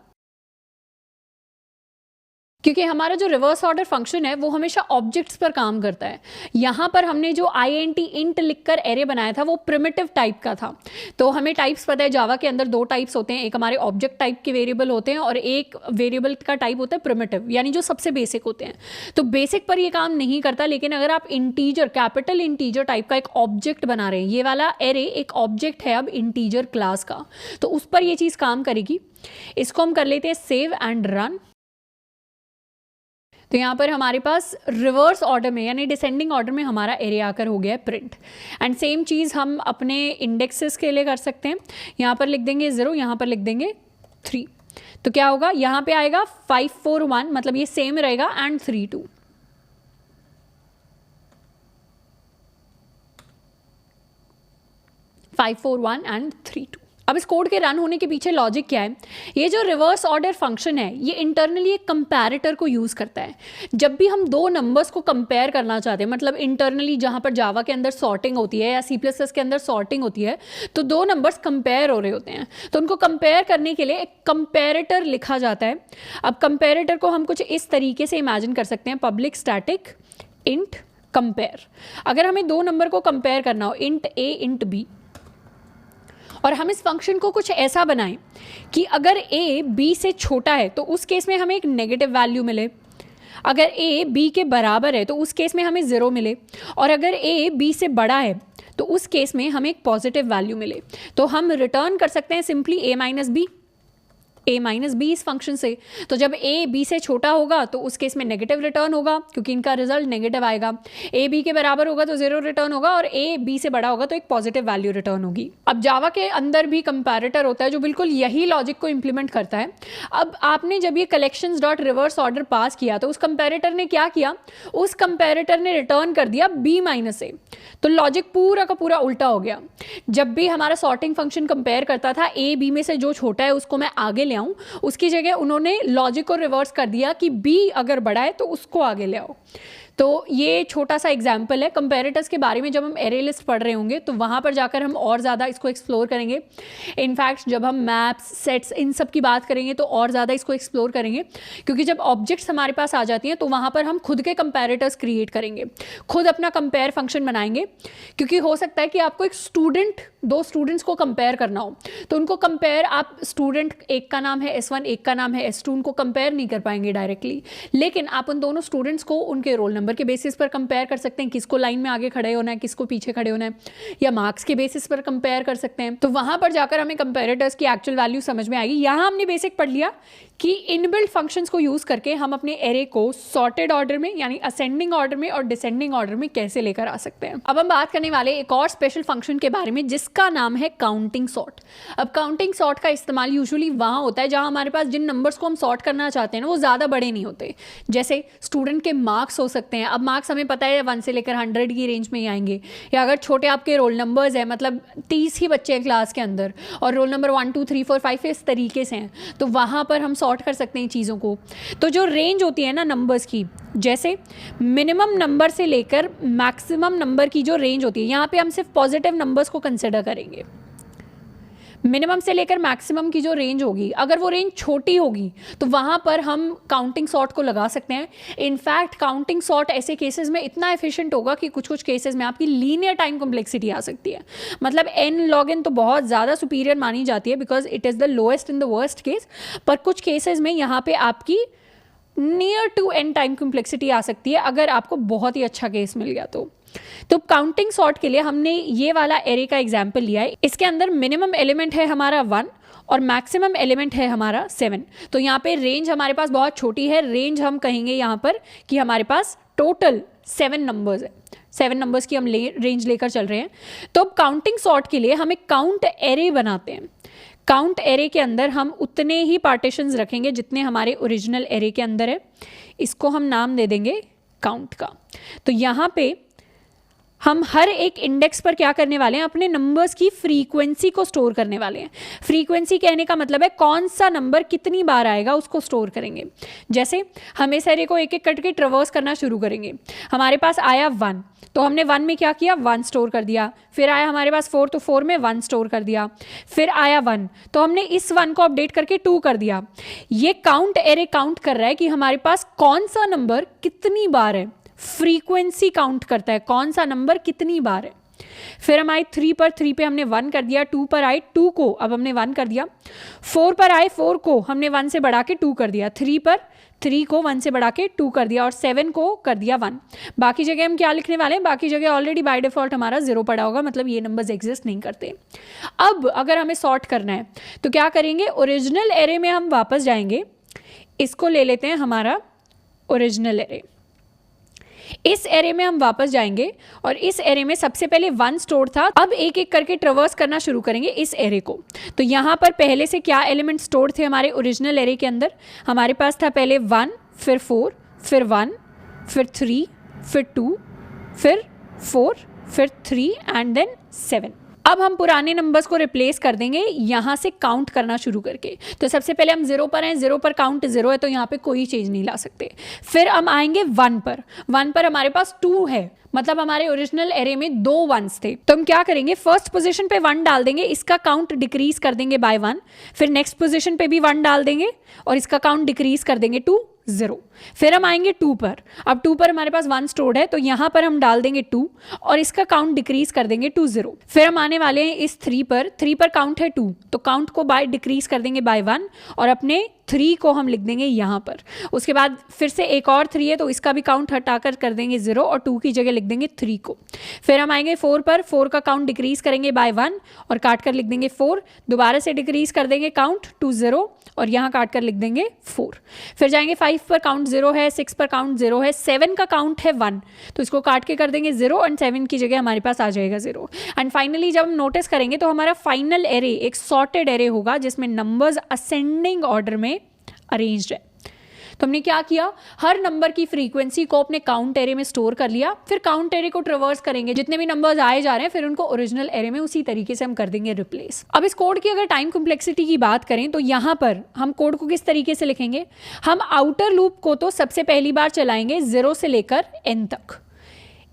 क्योंकि हमारा जो रिवर्स ऑर्डर फंक्शन है वो हमेशा ऑब्जेक्ट्स पर काम करता है। यहाँ पर हमने जो इंट लिखकर एरे बनाया था वो प्रिमिटिव टाइप का था। तो हमें टाइप्स पता है, जावा के अंदर 2 टाइप्स होते हैं, एक हमारे ऑब्जेक्ट टाइप के वेरिएबल होते हैं और एक वेरिएबल का टाइप होता है प्रिमिटिव, यानी जो सबसे बेसिक होते हैं। तो बेसिक पर ये काम नहीं करता, लेकिन अगर आप इंटीजर, कैपिटल इंटीजर टाइप का एक ऑब्जेक्ट बना रहे हैं, ये वाला एरे एक ऑब्जेक्ट है अब इंटीजर क्लास का, तो उस पर ये चीज़ काम करेगी। इसको हम कर लेते हैं सेव एंड रन। तो यहाँ पर हमारे पास रिवर्स ऑर्डर में यानी डिसेंडिंग ऑर्डर में हमारा एरे आकर हो गया है प्रिंट। एंड सेम चीज़ हम अपने इंडेक्सेस के लिए कर सकते हैं। यहाँ पर लिख देंगे 0, यहाँ पर लिख देंगे 3। तो क्या होगा, यहाँ पे आएगा 5 4 1, मतलब ये सेम रहेगा, एंड 3 2। Five 4 1 and 3 2। अब इस कोड के रन होने के पीछे लॉजिक क्या है? ये जो रिवर्स ऑर्डर फंक्शन है ये इंटरनली एक कंपैरेटर को यूज़ करता है। जब भी हम 2 नंबर्स को कंपेयर करना चाहते हैं, मतलब इंटरनली जहाँ पर जावा के अंदर सॉर्टिंग होती है या C++ के अंदर सॉर्टिंग होती है, तो 2 नंबर्स कंपेयर हो रहे होते हैं, तो उनको कंपेयर करने के लिए एक कंपेरेटर लिखा जाता है। अब कंपेरेटर को हम कुछ इस तरीके से इमेजिन कर सकते हैं, पब्लिक स्टैटिक इंट कंपेयर। अगर हमें 2 नंबर को कंपेयर करना हो, इंट A इंट B, और हम इस फंक्शन को कुछ ऐसा बनाएं कि अगर a b से छोटा है तो उस केस में हमें एक नेगेटिव वैल्यू मिले, अगर a b के बराबर है तो उस केस में हमें 0 मिले, और अगर a b से बड़ा है तो उस केस में हमें एक पॉजिटिव वैल्यू मिले। तो हम रिटर्न कर सकते हैं सिंपली a माइनस बी इस फंक्शन से। तो जब a b से छोटा होगा तो उस केस में नेगेटिव रिटर्न होगा क्योंकि इनका रिजल्ट नेगेटिव आएगा, a b के बराबर होगा तो 0 रिटर्न होगा, और a b से बड़ा होगा तो एक पॉजिटिव वैल्यू रिटर्न होगी। अब जावा के अंदर भी कंपैरेटर होता है जो बिल्कुल यही लॉजिक को इंप्लीमेंट करता है। अब आपने जब ये collections dot reverse order pass किया तो उस कंपैरेटर ने क्या किया, उस कंपैरेटर ने रिटर्न कर दिया b माइनस a। तो लॉजिक पूरा का पूरा उल्टा हो गया। जब भी हमारा सॉर्टिंग फंक्शन कंपेयर करता था a b में से जो छोटा है उसको मैं आगे ले आऊं, उसकी जगह उन्होंने लॉजिक को रिवर्स कर दिया कि b अगर बड़ा है तो उसको आगे ले आओ। तो ये छोटा सा एग्जाम्पल है। कंपैरेटर्स के बारे में जब हम एरे लिस्ट पढ़ रहे होंगे तो वहाँ पर जाकर हम और ज़्यादा इसको एक्सप्लोर करेंगे। इनफैक्ट जब हम मैप्स, सेट्स, इन सब की बात करेंगे तो और ज़्यादा इसको एक्सप्लोर करेंगे, क्योंकि जब ऑब्जेक्ट्स हमारे पास आ जाती हैं तो वहाँ पर हम खुद के कंपैरेटर्स क्रिएट करेंगे, खुद अपना कंपेयर फंक्शन बनाएंगे। क्योंकि हो सकता है कि आपको एक स्टूडेंट, 2 स्टूडेंट्स को कंपेयर करना हो, तो उनको कंपेयर, आप स्टूडेंट एक का नाम है S1, एक का नाम है S2, उनको कंपेयर नहीं कर पाएंगे डायरेक्टली, लेकिन आप उन दोनों स्टूडेंट्स को उनके रोल नंबर के बेसिस पर कंपेयर कर सकते हैं, किसको लाइन में आगे खड़े होना है, किसको पीछे खड़े होना है, या मार्क्स के बेसिस पर कंपेयर कर सकते हैं। तो वहां पर जाकर हमें कंपैरेटर्स की एक्चुअल वैल्यू समझ में आएगी। यहाँ हमने बेसिक पढ़ लिया कि इनबिल्ट फंक्शंस को यूज करके हम अपने एरे को सॉर्टेड ऑर्डर में यानी असेंडिंग ऑर्डर में और डिसेंडिंग ऑर्डर में कैसे लेकर आ सकते हैं। अब हम बात करने वाले एक और स्पेशल फंक्शन के बारे में जिसका नाम है काउंटिंग सॉर्ट। अब काउंटिंग सॉर्ट का इस्तेमाल यूजुअली वहाँ होता है जहाँ हमारे पास जिन नंबर्स को हम सॉर्ट करना चाहते हैं ना वो ज़्यादा बड़े नहीं होते। जैसे स्टूडेंट के मार्क्स हो सकते हैं। अब मार्क्स हमें पता है 1 से लेकर 100 की रेंज में ही आएंगे, या अगर छोटे आपके रोल नंबर्स हैं, मतलब 30 ही बच्चे हैं क्लास के अंदर और रोल नंबर 1 2 3 4 5 इस तरीके से हैं, तो वहाँ पर हम सॉर्ट कर सकते हैं चीज़ों को। तो जो रेंज होती है ना नंबर्स की, जैसे मिनिमम नंबर से लेकर मैक्सिमम नंबर की जो रेंज होती है, यहाँ पे हम सिर्फ पॉजिटिव नंबर्स को कंसिडर करेंगे। मिनिमम से लेकर मैक्सिमम की जो रेंज होगी, अगर वो रेंज छोटी होगी तो वहाँ पर हम काउंटिंग सॉर्ट को लगा सकते हैं। इनफैक्ट काउंटिंग सॉर्ट ऐसे केसेस में इतना एफिशिएंट होगा कि कुछ कुछ केसेस में आपकी लीनियर टाइम कॉम्प्लेक्सिटी आ सकती है। मतलब n log n तो बहुत ज़्यादा सुपीरियर मानी जाती है because it is the lowest in the worst case, पर कुछ केसेस में यहाँ पे आपकी near to n time complexity आ सकती है अगर आपको बहुत ही अच्छा केस मिल गया तो काउंटिंग सॉर्ट के लिए हमने ये वाला एरे का एग्जाम्पल लिया है। इसके अंदर मिनिमम एलिमेंट है हमारा 1 और मैक्सिमम एलिमेंट है हमारा 7। तो यहाँ पे रेंज हमारे पास बहुत छोटी है। रेंज हम कहेंगे यहाँ पर कि हमारे पास टोटल 7 नंबर्स है, 7 नंबर्स की हम रेंज लेकर चल रहे हैं। तो अब काउंटिंग सॉर्ट के लिए हम एक काउंट एरे बनाते हैं। काउंट एरे के अंदर हम उतने ही पार्टीशंस रखेंगे जितने हमारे ओरिजिनल एरे के अंदर है। इसको हम नाम दे देंगे काउंट का। तो यहाँ पे हम हर एक इंडेक्स पर क्या करने वाले हैं, अपने नंबर्स की फ्रीक्वेंसी को स्टोर करने वाले हैं। फ्रीक्वेंसी कहने का मतलब है कौन सा नंबर कितनी बार आएगा उसको स्टोर करेंगे। जैसे हम इस एरे को एक एक करके ट्रेवर्स करना शुरू करेंगे। हमारे पास आया 1, तो हमने 1 में क्या किया, 1 स्टोर कर दिया। फिर आया हमारे पास 4, तो 4 में 1 स्टोर कर दिया। फिर आया 1, तो हमने इस 1 को अपडेट करके 2 कर दिया। ये काउंट एरे काउंट कर रहा है कि हमारे पास कौन सा नंबर कितनी बार है, फ्रीक्वेंसी काउंट करता है कौन सा नंबर कितनी बार है। फिर हम आए 3 पर, 3 पे हमने 1 कर दिया। 2 पर आए 2 को अब हमने 1 कर दिया। 4 पर आए 4 को हमने 1 से बढ़ा के 2 कर दिया। 3 पर 3 को 1 से बढ़ा के 2 कर दिया और 7 को कर दिया 1। बाकी जगह हम क्या लिखने वाले हैं, बाकी जगह ऑलरेडी बाय डिफॉल्ट हमारा 0 पड़ा होगा, मतलब ये नंबर्स एग्जिस्ट नहीं करते। अब अगर हमें सॉर्ट करना है तो क्या करेंगे, ओरिजिनल एरे में हम वापस जाएंगे। इसको ले लेते हैं हमारा ओरिजिनल एरे। इस एरे में हम वापस जाएंगे और इस एरे में सबसे पहले 1 स्टोर था। अब एक एक करके ट्रेवर्स करना शुरू करेंगे इस एरे को। तो यहाँ पर पहले से क्या एलिमेंट स्टोर थे हमारे ओरिजिनल एरे के अंदर, हमारे पास था पहले 1, फिर 4, फिर 1, फिर 3, फिर 2, फिर 4, फिर 3 एंड देन 7। अब हम पुराने नंबर्स को रिप्लेस कर देंगे यहाँ से काउंट करना शुरू करके। तो सबसे पहले हम 0 पर हैं, 0 पर काउंट 0 है तो यहाँ पे कोई चेंज नहीं ला सकते। फिर हम आएंगे 1 पर, 1 पर हमारे पास 2 है, मतलब हमारे ओरिजिनल एरे में 2 1s थे। तो हम क्या करेंगे, फर्स्ट पोजीशन पे 1 डाल देंगे, इसका काउंट डिक्रीज कर देंगे बाय 1। फिर नेक्स्ट पोजीशन पे भी 1 डाल देंगे और इसका काउंट डिक्रीज कर देंगे टू 0। फिर हम आएंगे 2 पर, अब 2 पर हमारे पास 1 स्टोर्ड है तो यहाँ पर हम डाल देंगे 2 और इसका काउंट डिक्रीज कर देंगे टू 0। फिर हम आने वाले हैं इस 3 पर, 3 पर काउंट है 2 तो काउंट को बाय डिक्रीज कर देंगे बाय 1 और अपने 3 को हम लिख देंगे यहाँ पर। उसके बाद फिर से एक और 3 है तो इसका भी काउंट हटाकर कर देंगे 0 और 2 की जगह लिख देंगे 3 को। फिर हम आएंगे 4 पर, 4 का काउंट डिक्रीज करेंगे बाय 1 और काट कर लिख देंगे 4। दोबारा से डिक्रीज कर देंगे काउंट टू 0 और यहाँ काट कर लिख देंगे 4। फिर जाएंगे 5 पर, काउंट 0 है, 6 पर काउंट 0 है, 7 का काउंट है 1 तो इसको काट के कर देंगे 0 एंड 7 की जगह हमारे पास आ जाएगा 0। एंड फाइनली जब हम नोटिस करेंगे तो हमारा फाइनल एरे एक सॉर्टेड एरे होगा जिसमें नंबर्स असेंडिंग ऑर्डर में अरेंज्ड है। तो हमने क्या किया, हर नंबर की फ्रीक्वेंसी को अपने काउंट एरे में स्टोर कर लिया। फिर काउंट एरे को ट्रेवर्स करेंगे, जितने भी नंबर्स आए जा रहे हैं फिर उनको ओरिजिनल एरे में उसी तरीके से हम कर देंगे रिप्लेस। अब इस कोड की अगर टाइम कॉम्प्लेक्सिटी की बात करें तो यहाँ पर हम कोड को किस तरीके से लिखेंगे, हम आउटर लूप को तो सबसे पहली बार चलाएंगे 0 से लेकर n तक।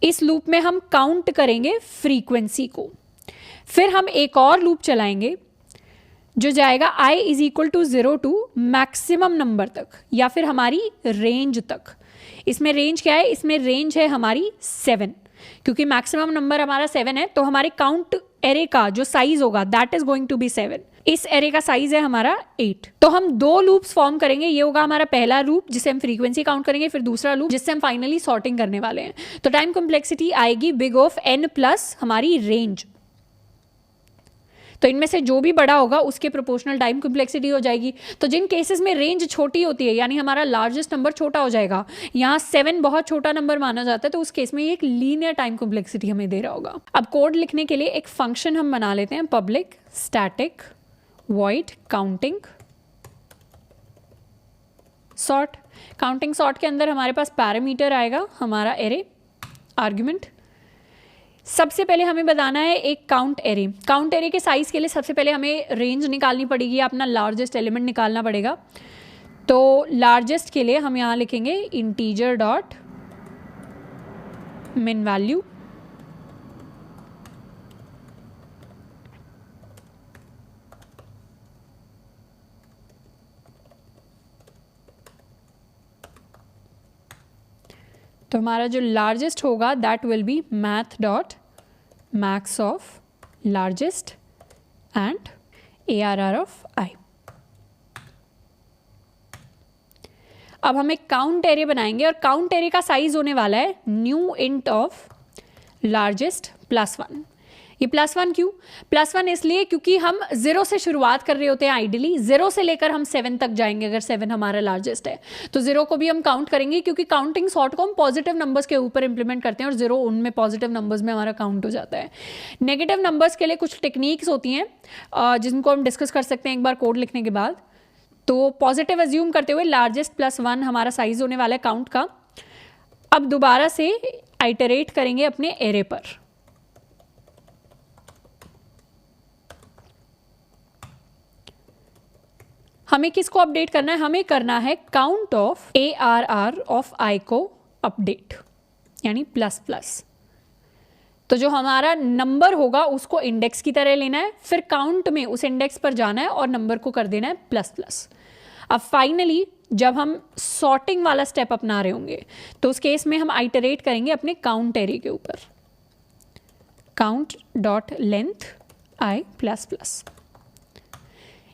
इस लूप में हम काउंट करेंगे फ्रीक्वेंसी को। फिर हम एक और लूप चलाएंगे जो जाएगा i is equal to 0 to maximum number तक या फिर हमारी रेंज तक। इसमें रेंज क्या है, इसमें रेंज है हमारी 7, क्योंकि मैक्सिमम नंबर हमारा 7 है तो हमारे काउंट एरे का जो साइज होगा that is going to be 7। इस एरे का साइज है हमारा 8। तो हम 2 लूप्स फॉर्म करेंगे, ये होगा हमारा पहला लूप जिसे हम फ्रीक्वेंसी काउंट करेंगे, फिर दूसरा लूप जिससे हम फाइनली सॉर्टिंग करने वाले हैं। तो टाइम कॉम्प्लेक्सिटी आएगी बिग ऑफ n प्लस हमारी रेंज। तो इनमें से जो भी बड़ा होगा उसके प्रोपोर्शनल टाइम कॉम्प्लेक्सिटी हो जाएगी। तो जिन केसेस में रेंज छोटी होती है यानी हमारा लार्जेस्ट नंबर छोटा हो जाएगा, यहाँ 7 बहुत छोटा नंबर माना जाता है तो उस केस में ये एक लीनियर टाइम कॉम्प्लेक्सिटी हमें दे रहा होगा। अब कोड लिखने के लिए एक फंक्शन हम बना लेते हैं, public static void counting sort. Counting sort के अंदर हमारे पास पैरामीटर आएगा हमारा एरे आर्ग्यूमेंट। सबसे पहले हमें बताना है एक काउंट एरे। काउंट एरे के साइज के लिए सबसे पहले हमें रेंज निकालनी पड़ेगी, अपना लार्जेस्ट एलिमेंट निकालना पड़ेगा। तो लार्जेस्ट के लिए हम यहाँ लिखेंगे इंटीजर डॉट मिन वैल्यू। तो हमारा जो लार्जेस्ट होगा that will be math dot max of largest and ARR of i। अब हम एक काउंट एरे बनाएंगे और काउंट एरे का साइज होने वाला है न्यू इंट ऑफ लार्जेस्ट +1। ये +1 क्यों, +1 इसलिए क्योंकि हम 0 से शुरुआत कर रहे होते हैं आइडियली, 0 से लेकर हम 7 तक जाएंगे अगर 7 हमारा लार्जेस्ट है तो 0 को भी हम काउंट करेंगे, क्योंकि काउंटिंग सॉर्ट को हम पॉजिटिव नंबर्स के ऊपर इंप्लीमेंट करते हैं और 0 उनमें पॉजिटिव नंबर्स में हमारा काउंट हो जाता है। नेगेटिव नंबर्स के लिए कुछ टेक्निक्स होती हैं जिनको हम डिस्कस कर सकते हैं एक बार कोड लिखने के बाद। तो पॉजिटिव एज्यूम करते हुए लार्जेस्ट +1 हमारा साइज होने वाला है काउंट का। अब दोबारा से आइटरेट करेंगे अपने एरे पर। हमें किसको अपडेट करना है? हमें करना है काउंट ऑफ ARR ऑफ आई को अपडेट, यानी प्लस प्लस। तो जो हमारा नंबर होगा उसको इंडेक्स की तरह लेना है, फिर काउंट में उस इंडेक्स पर जाना है और नंबर को कर देना है प्लस प्लस। अब फाइनली जब हम सॉर्टिंग वाला स्टेप अपना रहे होंगे तो उस केस में हम आइटरेट करेंगे अपने काउंट एरे के ऊपर, काउंट डॉट लेंथ आई प्लस प्लस।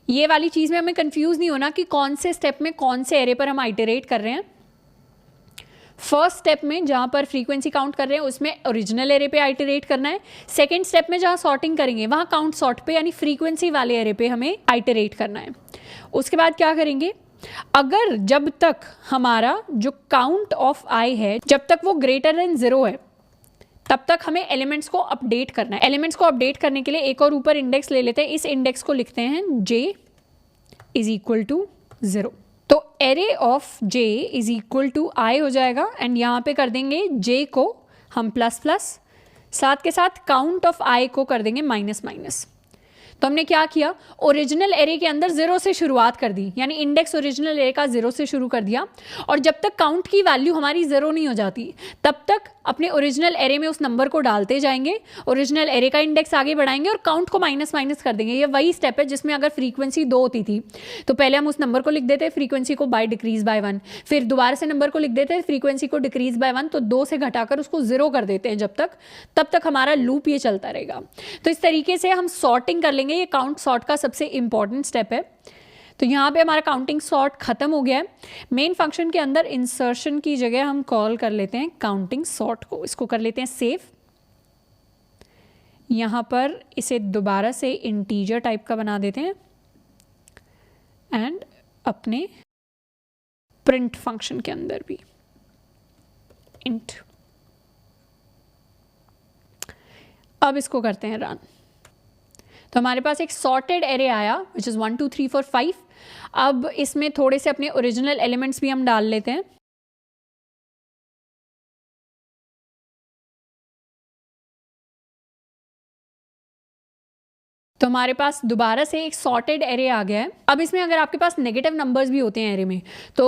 ये वाली चीज़ में हमें कंफ्यूज नहीं होना कि कौन से स्टेप में कौन से एरे पर हम आइटरेट कर रहे हैं। फर्स्ट स्टेप में जहाँ पर फ्रीक्वेंसी काउंट कर रहे हैं उसमें ओरिजिनल एरे पे आइटरेट करना है। सेकेंड स्टेप में जहाँ सॉर्टिंग करेंगे वहाँ काउंट सॉर्ट पे यानी फ्रीक्वेंसी वाले एरे पे हमें आइटरेट करना है। उसके बाद क्या करेंगे, अगर जब तक हमारा जो काउंट ऑफ आई है जब तक वो ग्रेटर देन 0 है तब तक हमें एलिमेंट्स को अपडेट करना है। एलिमेंट्स को अपडेट करने के लिए एक और ऊपर इंडेक्स ले लेते हैं। इस इंडेक्स को लिखते हैं j इज इक्वल टू 0। तो array of j is equal to i हो जाएगा एंड यहाँ पे कर देंगे j को हम प्लस प्लस, साथ के साथ काउंट ऑफ आई को कर देंगे माइनस माइनस। तो हमने क्या किया, ओरिजिनल एरे के अंदर 0 से शुरुआत कर दी, यानी इंडेक्स ओरिजिनल एरे का 0 से शुरू कर दिया और जब तक काउंट की वैल्यू हमारी 0 नहीं हो जाती तब तक अपने ओरिजिनल एरे में उस नंबर को डालते जाएंगे, ओरिजिनल एरे का इंडेक्स आगे बढ़ाएंगे और काउंट को माइनस माइनस कर देंगे। ये वही स्टेप है जिसमें अगर फ्रीक्वेंसी 2 होती थी तो पहले हम उस नंबर को लिख देते फ्रीक्वेंसी को बाय डिक्रीज बाय 1, फिर दोबारा से नंबर को लिख देते फ्रीक्वेंसी को डिक्रीज बाय 1, तो 2 से घटाकर उसको 0 कर देते हैं तब तक हमारा लूप ये चलता रहेगा। तो इस तरीके से हम सॉर्टिंग कर लेंगे। ये काउंट सॉर्ट का सबसे इंपॉर्टेंट स्टेप है। तो यहाँ पे हमारा काउंटिंग सॉर्ट खत्म हो गया है। मेन फंक्शन के अंदर इंसर्शन की जगह हम कॉल कर लेते हैं काउंटिंग सॉर्ट को, इसको कर लेते हैं सेव। यहाँ पर इसे दोबारा से इंटीजर टाइप का बना देते हैं एंड अपने प्रिंट फंक्शन के अंदर भी इंट। अब इसको करते हैं रन। तो हमारे पास एक सॉर्टेड एरे आया विच इज़ 1 2 3 4 5। अब इसमें थोड़े से अपने ओरिजिनल एलिमेंट्स भी हम डाल लेते हैं। तो हमारे पास दोबारा से एक सॉर्टेड एरे आ गया है। अब इसमें अगर आपके पास नेगेटिव नंबर्स भी होते हैं एरे में तो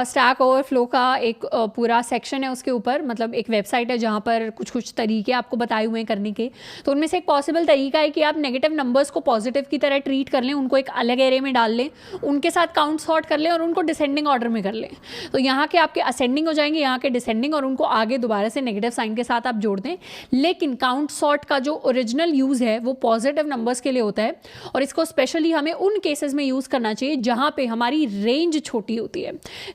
स्टैक ओवरफ्लो का एक पूरा सेक्शन है उसके ऊपर, मतलब एक वेबसाइट है जहाँ पर कुछ तरीके आपको बताए हुए हैं करने के। तो उनमें से एक पॉसिबल तरीका है कि आप नेगेटिव नंबर्स को पॉजिटिव की तरह ट्रीट कर लें, उनको एक अलग एरे में डाल लें, उनके साथ काउंट सॉर्ट कर लें और उनको डिसेंडिंग ऑर्डर में कर लें। तो यहाँ के आपके असेंडिंग हो जाएंगे, यहाँ के डिसेंडिंग, और उनको आगे दोबारा से नेगेटिव साइन के साथ आप जोड़ दें। लेकिन काउंट सॉर्ट का जो ओरिजिनल यूज़ है वो पॉजिटिव नंबर्स के लिए होता है और इसको स्पेशली हमें उन केसेस में यूज करना चाहिए जहां पे हमारी रेंज छोटी होती है,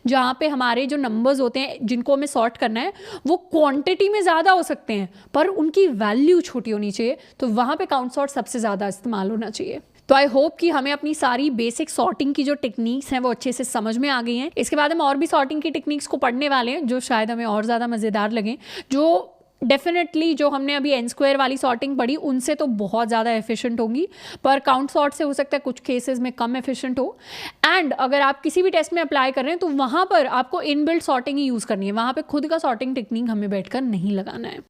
जहां पे हमारे जो नंबर्स होते हैं जिनको हमें सॉर्ट करना है वो क्वांटिटी में ज्यादा हो सकते हैं पर उनकी वैल्यू छोटी होनी चाहिए। तो वहां पे काउंट सॉर्ट सबसे ज्यादा इस्तेमाल होना चाहिए। तो आई होप कि हमें अपनी सारी बेसिक सॉर्टिंग की जो टेक्निक्स हैं वो अच्छे से समझ में आ गई हैं। इसके बाद हम और भी सॉर्टिंग की टेक्निक्स को पढ़ने वाले हैं जो शायद हमें और ज़्यादा मज़ेदार लगें, जो डेफिनेटली जो हमने अभी n स्क्वायर वाली सॉर्टिंग पढ़ी उनसे तो बहुत ज़्यादा एफिशिएंट होंगी, पर काउंट सॉर्ट से हो सकता है कुछ केसेस में कम एफिशिएंट हो। एंड अगर आप किसी भी टेस्ट में अप्लाई कर रहे हैं तो वहाँ पर आपको इनबिल्ट सॉर्टिंग ही यूज़ करनी है, वहाँ पे खुद का सॉर्टिंग टेक्निक हमें बैठकर नहीं लगाना है।